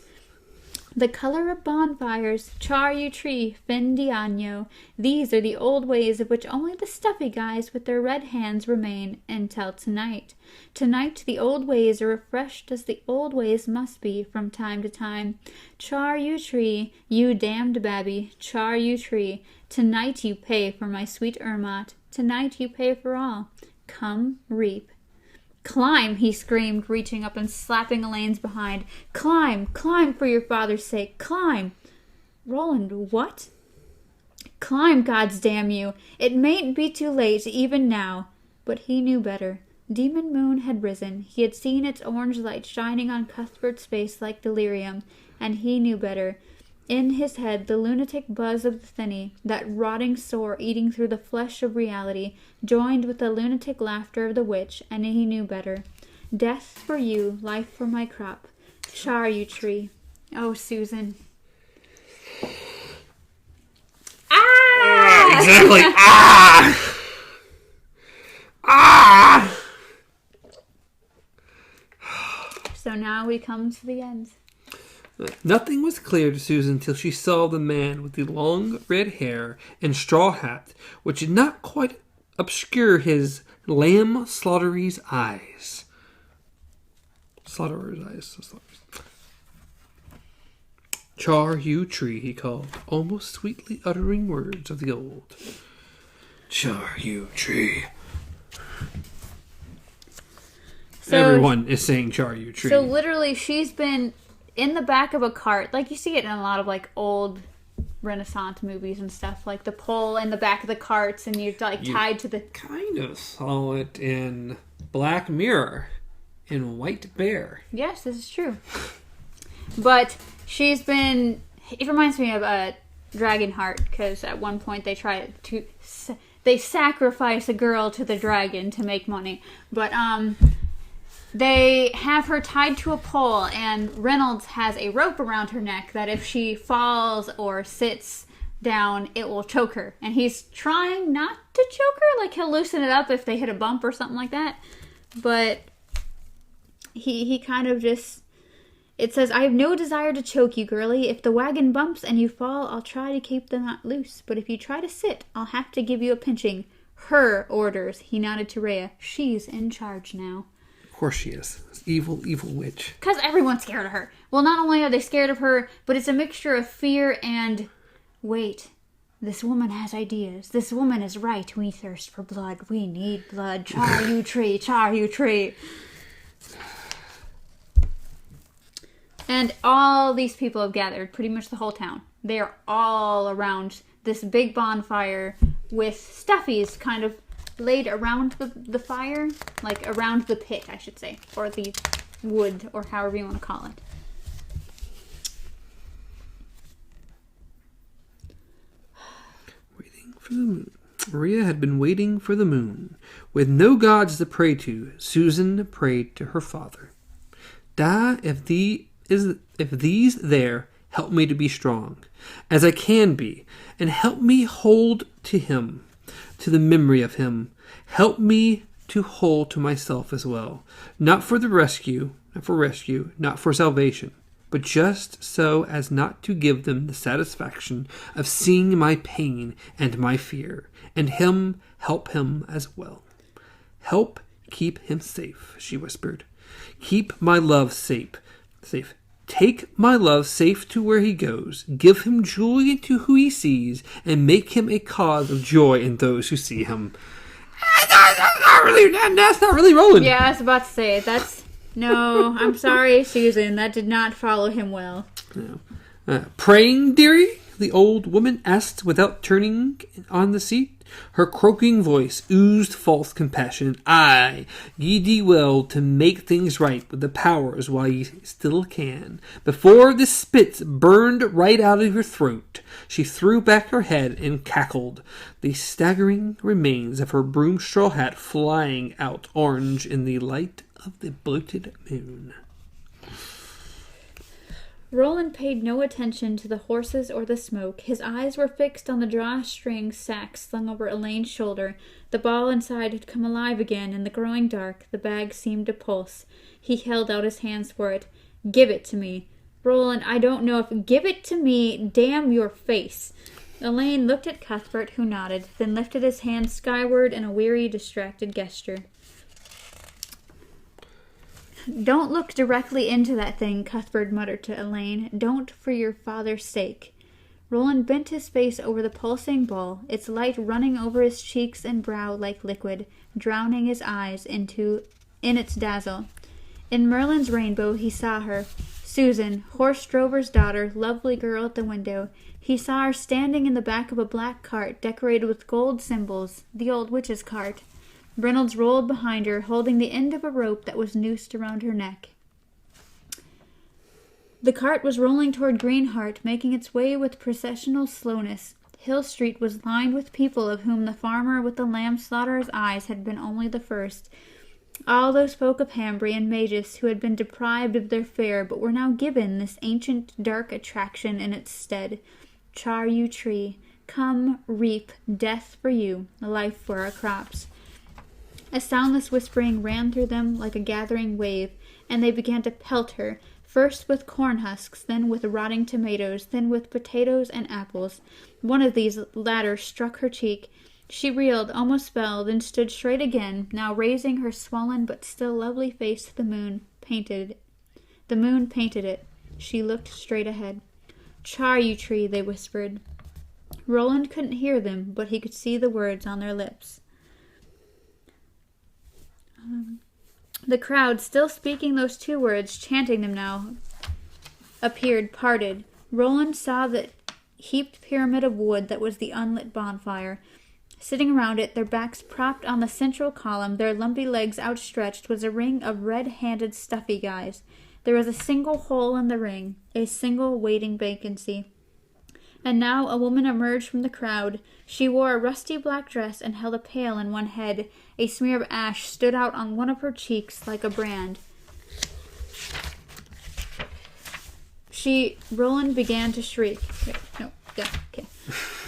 The color of bonfires, char you tree, fin di agno. These are the old ways of which only the stuffy guys with their red hands remain until tonight. Tonight the old ways are refreshed as the old ways must be from time to time. Char you tree, you damned babby, char you tree. Tonight you pay for my sweet Ermot. Tonight you pay for all. Come reap. Climb, he screamed, reaching up and slapping Elaine's behind. Climb, climb for your father's sake, climb. Roland, what? Climb, gods damn you. It mayn't be too late, even now. But he knew better. Demon moon had risen. He had seen its orange light shining on Cuthbert's face like delirium, and he knew better. In his head, the lunatic buzz of the thinny, that rotting sore eating through the flesh of reality, joined with the lunatic laughter of the witch, and he knew better. Death for you, life for my crop. Char you tree. Oh, Susan. Ah! Exactly. Ah! Ah! So now we come to the end. Nothing was clear to Susan until she saw the man with the long red hair and straw hat, which had not quite obscure his lamb-slaughterer's eyes. Slaughterer's eyes. Char you tree, he called, almost sweetly uttering words of the old. Char you tree. So, everyone is saying char you tree. So literally she's been in the back of a cart. Like you see it in a lot of like old Renaissance movies and stuff. Like the pole in the back of the carts and you're like tied to the... kind of saw it in Black Mirror in White Bear. Yes, this is true. But she's been... It reminds me of Dragonheart, because at one point they try to... They sacrifice a girl to the dragon to make money. But, they have her tied to a pole, and Reynolds has a rope around her neck that if she falls or sits down, it will choke her. And he's trying not to choke her. Like, he'll loosen it up if they hit a bump or something like that. But he kind of just... It says, I have no desire to choke you, girlie. If the wagon bumps and you fall, I'll try to keep the knot loose. But if you try to sit, I'll have to give you a pinching. Her orders. He nodded to Rhea. She's in charge now. Of course she is. Evil, evil witch. Because everyone's scared of her. Well, not only are they scared of her, but it's a mixture of fear and... Wait. This woman has ideas. This woman is right. We thirst for blood. We need blood. Char you tree. Char you tree. And all these people have gathered, pretty much the whole town. They are all around this big bonfire with stuffies kind of laid around the fire. Like, around the pit, I should say. Or the wood, or however you want to call it. Waiting for the moon. Maria had been waiting for the moon. With no gods to pray to, Susan prayed to her father. Da, if these there help me to be strong, as I can be, and help me hold to him, to the memory of him, help me to hold to myself as well, not for rescue, not for salvation, but just so as not to give them the satisfaction of seeing my pain and my fear, and him help him as well. Help keep him safe, she whispered. Keep my love safe. Take my love safe to where he goes. Give him joy to who he sees, and make him a cause of joy in those who see him. That's not really Roland. Yeah, I was about to say, that's... No, I'm sorry, Susan. That did not follow him well. No. Praying, dearie? The old woman asked without turning on the seat. Her croaking voice oozed false compassion. Aye, ye do well to make things right with the powers while ye still can. Before the spits burned right out of your throat. She threw back her head and cackled, the staggering remains of her broom straw hat flying out orange in the light of the bloated moon. Roland paid no attention to the horses or the smoke. His eyes were fixed on the drawstring sack slung over Elaine's shoulder. The ball inside had come alive again in the growing dark. The bag seemed to pulse. He held out his hands for it. Give it to me. Roland, I don't know if... Give it to me. Damn your face. Elaine looked at Cuthbert, who nodded, then lifted his hand skyward in a weary, distracted gesture. Don't look directly into that thing, Cuthbert muttered to Elaine. Don't for your father's sake. Roland bent his face over the pulsing ball, its light running over his cheeks and brow like liquid, drowning his eyes in its dazzle. In Merlin's rainbow he saw her, Susan, horse drover's daughter, lovely girl at the window. He saw her standing in the back of a black cart decorated with gold symbols, the old witch's cart. Reynolds rolled behind her, holding the end of a rope that was noosed around her neck. The cart was rolling toward Greenheart, making its way with processional slowness. Hill Street was lined with people of whom the farmer with the lamb slaughterer's eyes had been only the first. All those folk of Hambry and Magus who had been deprived of their fare but were now given this ancient dark attraction in its stead. Char you tree, come reap, death for you, life for our crops. A soundless whispering ran through them like a gathering wave, and they began to pelt her, first with corn husks, then with rotting tomatoes, then with potatoes and apples. One of these latter struck her cheek. She reeled, almost fell, then stood straight again, now raising her swollen but still lovely face to the moon. The moon painted it. She looked straight ahead. "Char, you tree," they whispered. Roland couldn't hear them, but he could see the words on their lips. The crowd, still speaking those two words, chanting them now, appeared, parted. Roland saw the heaped pyramid of wood that was the unlit bonfire. Sitting around it, their backs propped on the central column, their lumpy legs outstretched, was a ring of red-handed stuffy guys. There was a single hole in the ring, a single waiting vacancy. And now a woman emerged from the crowd. She wore a rusty black dress and held a pail in one head. A smear of ash stood out on one of her cheeks like a brand. Roland began to shriek.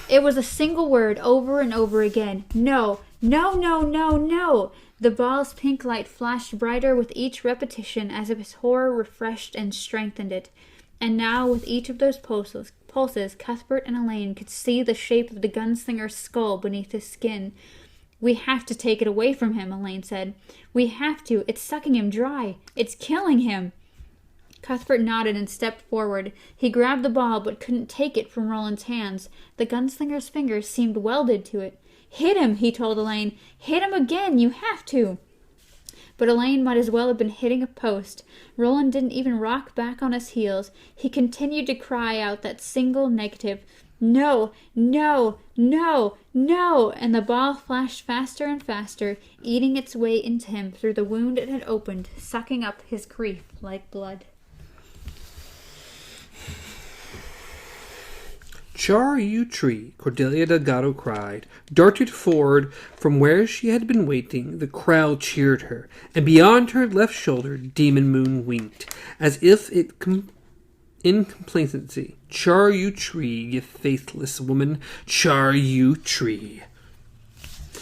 It was a single word over and over again. No, no, no, no, no. The ball's pink light flashed brighter with each repetition as if his horror refreshed and strengthened it. And now, with each of those pulses, Cuthbert and Elaine could see the shape of the gunslinger's skull beneath his skin. "We have to take it away from him," Elaine said. "We have to. It's sucking him dry. It's killing him." Cuthbert nodded and stepped forward. He grabbed the ball but couldn't take it from Roland's hands. The gunslinger's fingers seemed welded to it. "Hit him," he told Elaine. "Hit him again. You have to." But Elaine might as well have been hitting a post. Roland didn't even rock back on his heels. He continued to cry out that single negative, "No, no, no, no," and the ball flashed faster and faster, eating its way into him through the wound it had opened, sucking up his grief like blood. "Char, you tree," Cordelia Delgado cried, darted forward from where she had been waiting. The crowd cheered her, and beyond her left shoulder Demon Moon winked, as if in complacency. "Char, you tree, you faithless woman. Char, you tree."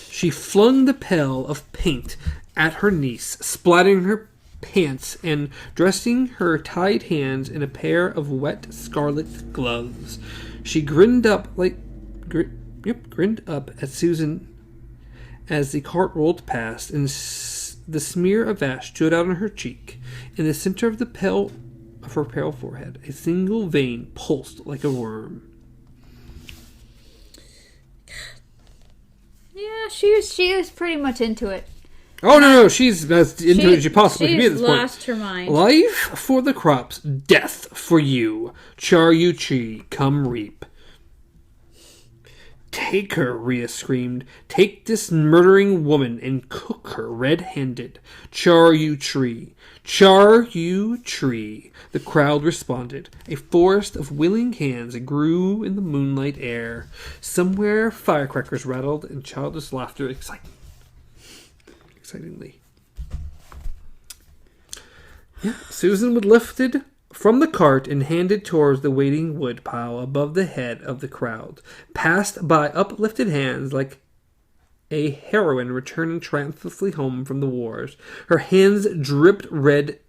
She flung the pail of paint at her niece, splattering her pants and dressing her tied hands in a pair of wet scarlet gloves. She grinned up at Susan as the cart rolled past, and the smear of ash stood out on her cheek. In the center of her pale forehead, a single vein pulsed like a worm. Yeah, she was pretty much into it. Oh no, she's as into it as she possibly can be at this point. She's lost her mind. "Life for the crops, death for you. Char, you tree, come reap." "Take her," Rhea screamed. "Take this murdering woman and cook her red-handed. Char, you tree. Char, you tree." The crowd responded. A forest of willing hands grew in the moonlight air. Somewhere firecrackers rattled and childish laughter excitingly. Susan was lifted from the cart and handed towards the waiting wood pile above the head of the crowd, passed by uplifted hands like a heroine returning triumphantly home from the wars. Her hands dripped red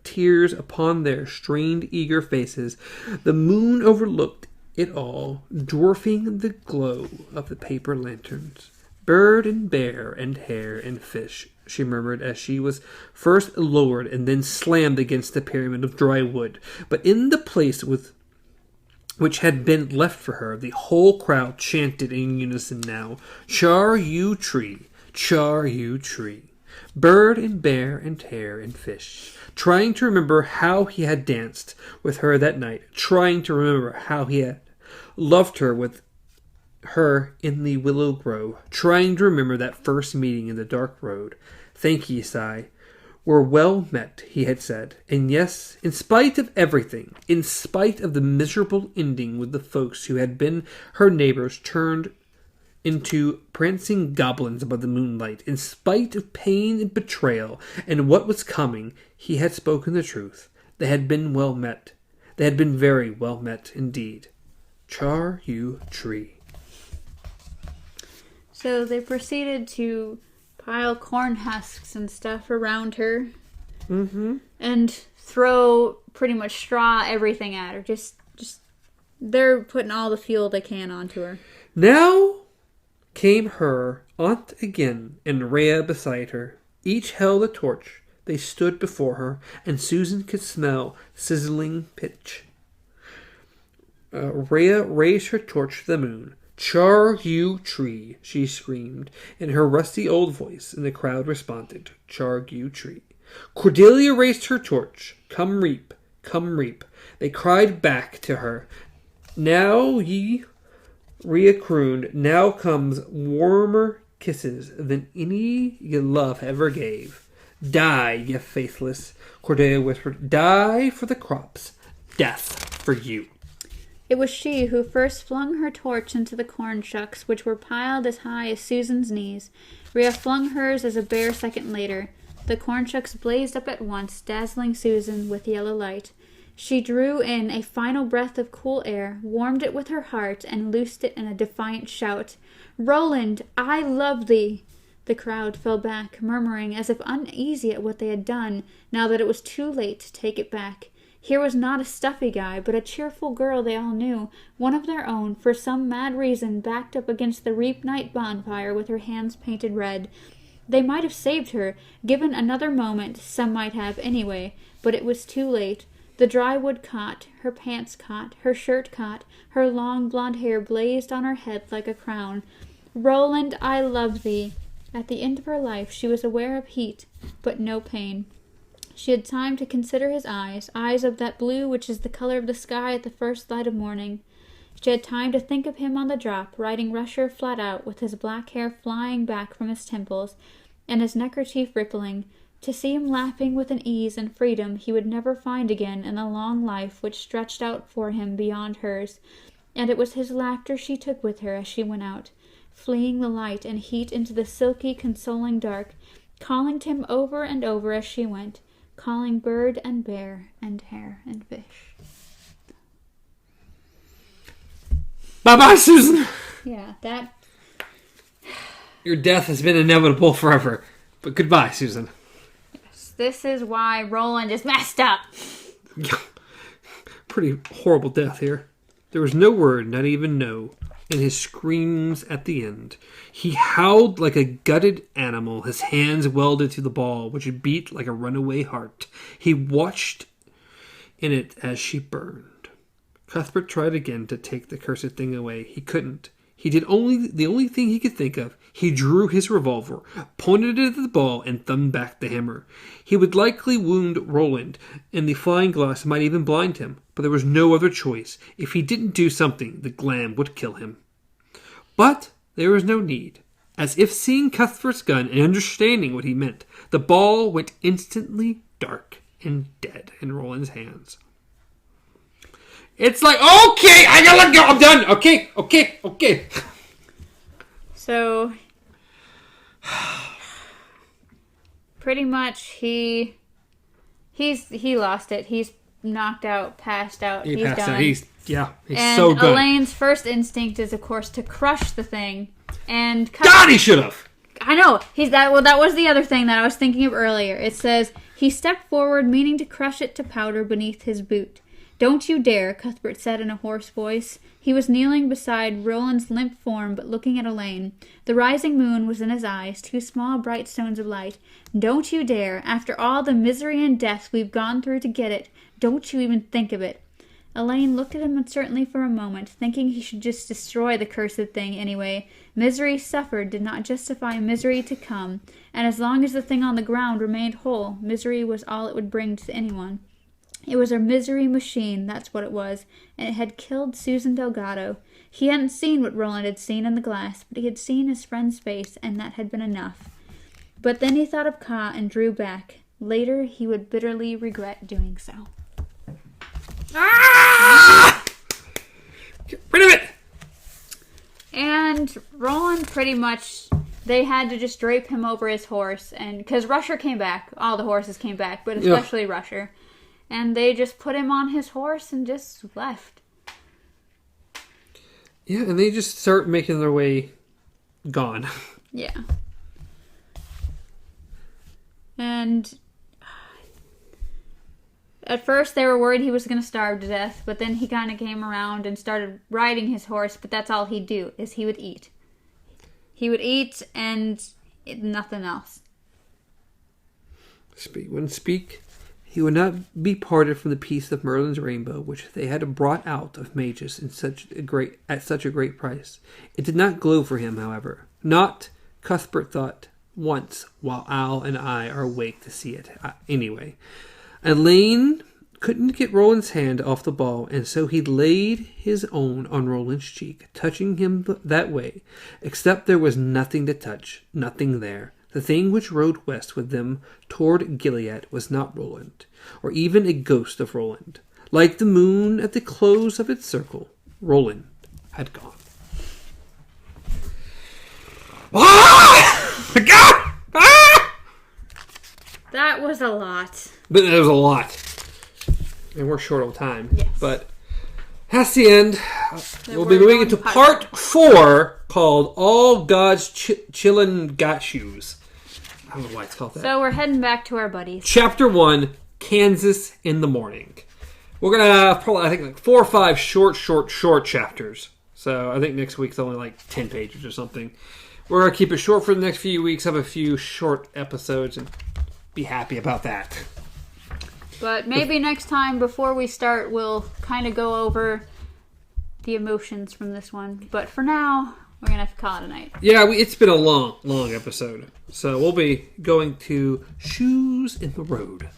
tears upon their strained, eager faces. The moon overlooked it all, dwarfing the glow of the paper lanterns. "Bird and bear and hare and fish," she murmured as she was first lowered and then slammed against the pyramid of dry wood. But in the place which had been left for her, the whole crowd chanted in unison now, "Char, you tree, char, you tree." Bird and bear and hare and fish. Trying to remember how he had danced with her that night, trying to remember how he had loved her with her in the willow grove, trying to remember that first meeting in the dark road. "Thank ye, Cy. We're well met," he had said. And yes, in spite of everything, in spite of the miserable ending with the folks who had been her neighbors turned into prancing goblins above the moonlight, in spite of pain and betrayal and what was coming, he had spoken the truth. They had been well met. They had been very well met indeed. Char, you tree. So they proceeded to pile corn husks and stuff around her. Mm-hmm. And throw pretty much straw everything at her. Just they're putting all the fuel they can onto her. Now, came her aunt again, and Rhea beside her. Each held a torch. They stood before her, and Susan could smell sizzling pitch. Rhea raised her torch to the moon. "Char you tree," she screamed in her rusty old voice, and the crowd responded, "Char you tree." Cordelia raised her torch. "Come reap, come reap." They cried back to her. "Now ye," Rhea crooned, "now comes warmer kisses than any ye love ever gave." "Die, ye faithless," Cordelia whispered. "Die for the crops. Death for you." It was she who first flung her torch into the corn shucks, which were piled as high as Susan's knees. Rhea flung hers as a bare second later. The corn shucks blazed up at once, dazzling Susan with yellow light. She drew in a final breath of cool air, warmed it with her heart, and loosed it in a defiant shout. "Roland, I love thee!" The crowd fell back, murmuring as if uneasy at what they had done, now that it was too late to take it back. Here was not a stuffy guy, but a cheerful girl they all knew, one of their own, for some mad reason, backed up against the Reap Night bonfire with her hands painted red. They might have saved her, given another moment, some might have anyway, but it was too late. The dry wood caught, her pants caught, her shirt caught, her long blonde hair blazed on her head like a crown. "Roland, I love thee." At the end of her life she was aware of heat, but no pain. She had time to consider his eyes, eyes of that blue which is the color of the sky at the first light of morning. She had time to think of him on the drop, riding Rusher flat out, with his black hair flying back from his temples, and his neckerchief rippling, to see him laughing with an ease and freedom he would never find again in the long life which stretched out for him beyond hers. And it was his laughter she took with her as she went out, fleeing the light and heat into the silky, consoling dark, calling to him over and over as she went, calling bird and bear and hare and fish. Bye-bye, Susan! Yeah, that... Your death has been inevitable forever. But goodbye, Susan. Yes, this is why Roland is messed up. Pretty horrible death here. There was no word, not even no, in his screams at the end. He howled like a gutted animal, his hands welded to the ball, which beat like a runaway heart. He watched in it as she burned. Cuthbert tried again to take the cursed thing away. He couldn't. He did the only thing he could think of. He drew his revolver, pointed it at the ball, and thumbed back the hammer. He would likely wound Roland, and the flying glass might even blind him, but there was no other choice. If he didn't do something, the glam would kill him. But there was no need. As if seeing Cuthbert's gun and understanding what he meant, the ball went instantly dark and dead in Roland's hands. It's like, okay, I gotta go, I'm done. Okay. So, pretty much he lost it. He's knocked out, passed out. He's done. He's and so good. Elaine's first instinct is, of course, to crush the thing. And God, he should have. I know. That was the other thing that I was thinking of earlier. It says he stepped forward, meaning to crush it to powder beneath his boot. "Don't you dare," Cuthbert said in a hoarse voice. He was kneeling beside Roland's limp form, but looking at Elaine. The rising moon was in his eyes, two small bright stones of light. "Don't you dare. After all the misery and death we've gone through to get it, don't you even think of it." Elaine looked at him uncertainly for a moment, thinking he should just destroy the cursed thing anyway. Misery suffered did not justify misery to come, and as long as the thing on the ground remained whole, misery was all it would bring to anyone. It was a misery machine, that's what it was, and it had killed Susan Delgado. He hadn't seen what Roland had seen in the glass, but he had seen his friend's face, and that had been enough. But then he thought of Ka and drew back. Later, he would bitterly regret doing so. Ah! Get rid of it! And Roland pretty much, they had to just drape him over his horse, and because Rusher came back, all the horses came back, but especially Rusher. And they just put him on his horse and just left. Yeah, and they just start making their way gone. Yeah. And at first they were worried he was going to starve to death, but then he kind of came around and started riding his horse, but that's all he'd do, is he would eat. He would eat and nothing else. He wouldn't speak. He would not be parted from the piece of Merlin's rainbow, which they had brought out of mages at such a great price. It did not glow for him, however. Not, Cuthbert thought, once, while Al and I are awake to see it. Anyway, Elaine couldn't get Roland's hand off the ball, and so he laid his own on Roland's cheek, touching him that way, except there was nothing to touch, nothing there. The thing which rode west with them toward Gilead was not Roland, or even a ghost of Roland. Like the moon at the close of its circle, Roland had gone. Ah! God! Ah! That was a lot. But there was a lot. And we're short on time. Yes. But that's the end. We'll be moving into part 4 called All God's Chillin' Got Shoes. I don't know why it's called that. So we're heading back to our buddies. Chapter 1, Kansas in the Morning. We're going to have probably, I think, like 4 or 5 short chapters. So I think next week's only like 10 pages or something. We're going to keep it short for the next few weeks, have a few short episodes, and be happy about that. But maybe next time, before we start, we'll kind of go over the emotions from this one. But for now, we're going to have to call it a night. Yeah, it's been a long episode. So we'll be going to Shoes in the Road.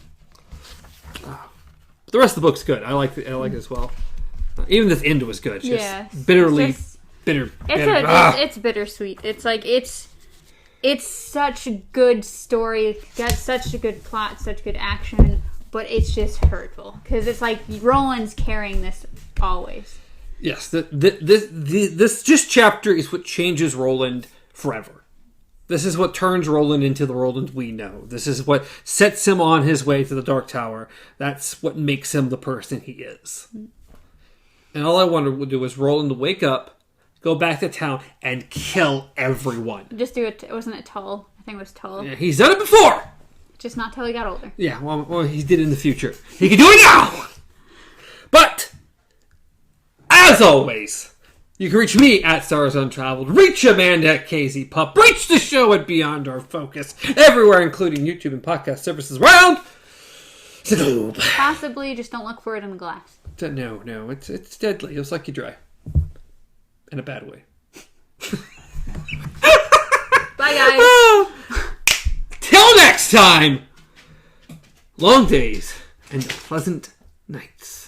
The rest of the book's good. I like it as well. Even this end was good. It's just bitterly bitter. It's bittersweet. It's like it's such a good story. Got such a good plot, such good action, but it's just hurtful because it's like Roland's carrying this always. Yes, this just chapter is what changes Roland forever. This is what turns Roland into the Roland we know. This is what sets him on his way to the Dark Tower. That's what makes him the person he is. And all I wanted to do was Roland to wake up, go back to town, and kill everyone. Just do it. Wasn't it Tull? I think it was Tull. Yeah, he's done it before! Just not till he got older. Yeah, well, he did it in the future. He can do it now! But, as always, you can reach me at Stars Untraveled, reach Amanda at KZ Pup, reach the show at Beyond Our Focus, everywhere, including YouTube and podcast services around the globe. Possibly, just don't look for it in the glass. No, it's deadly. It'll suck you dry. In a bad way. Bye, guys. Till next time, long days and pleasant nights.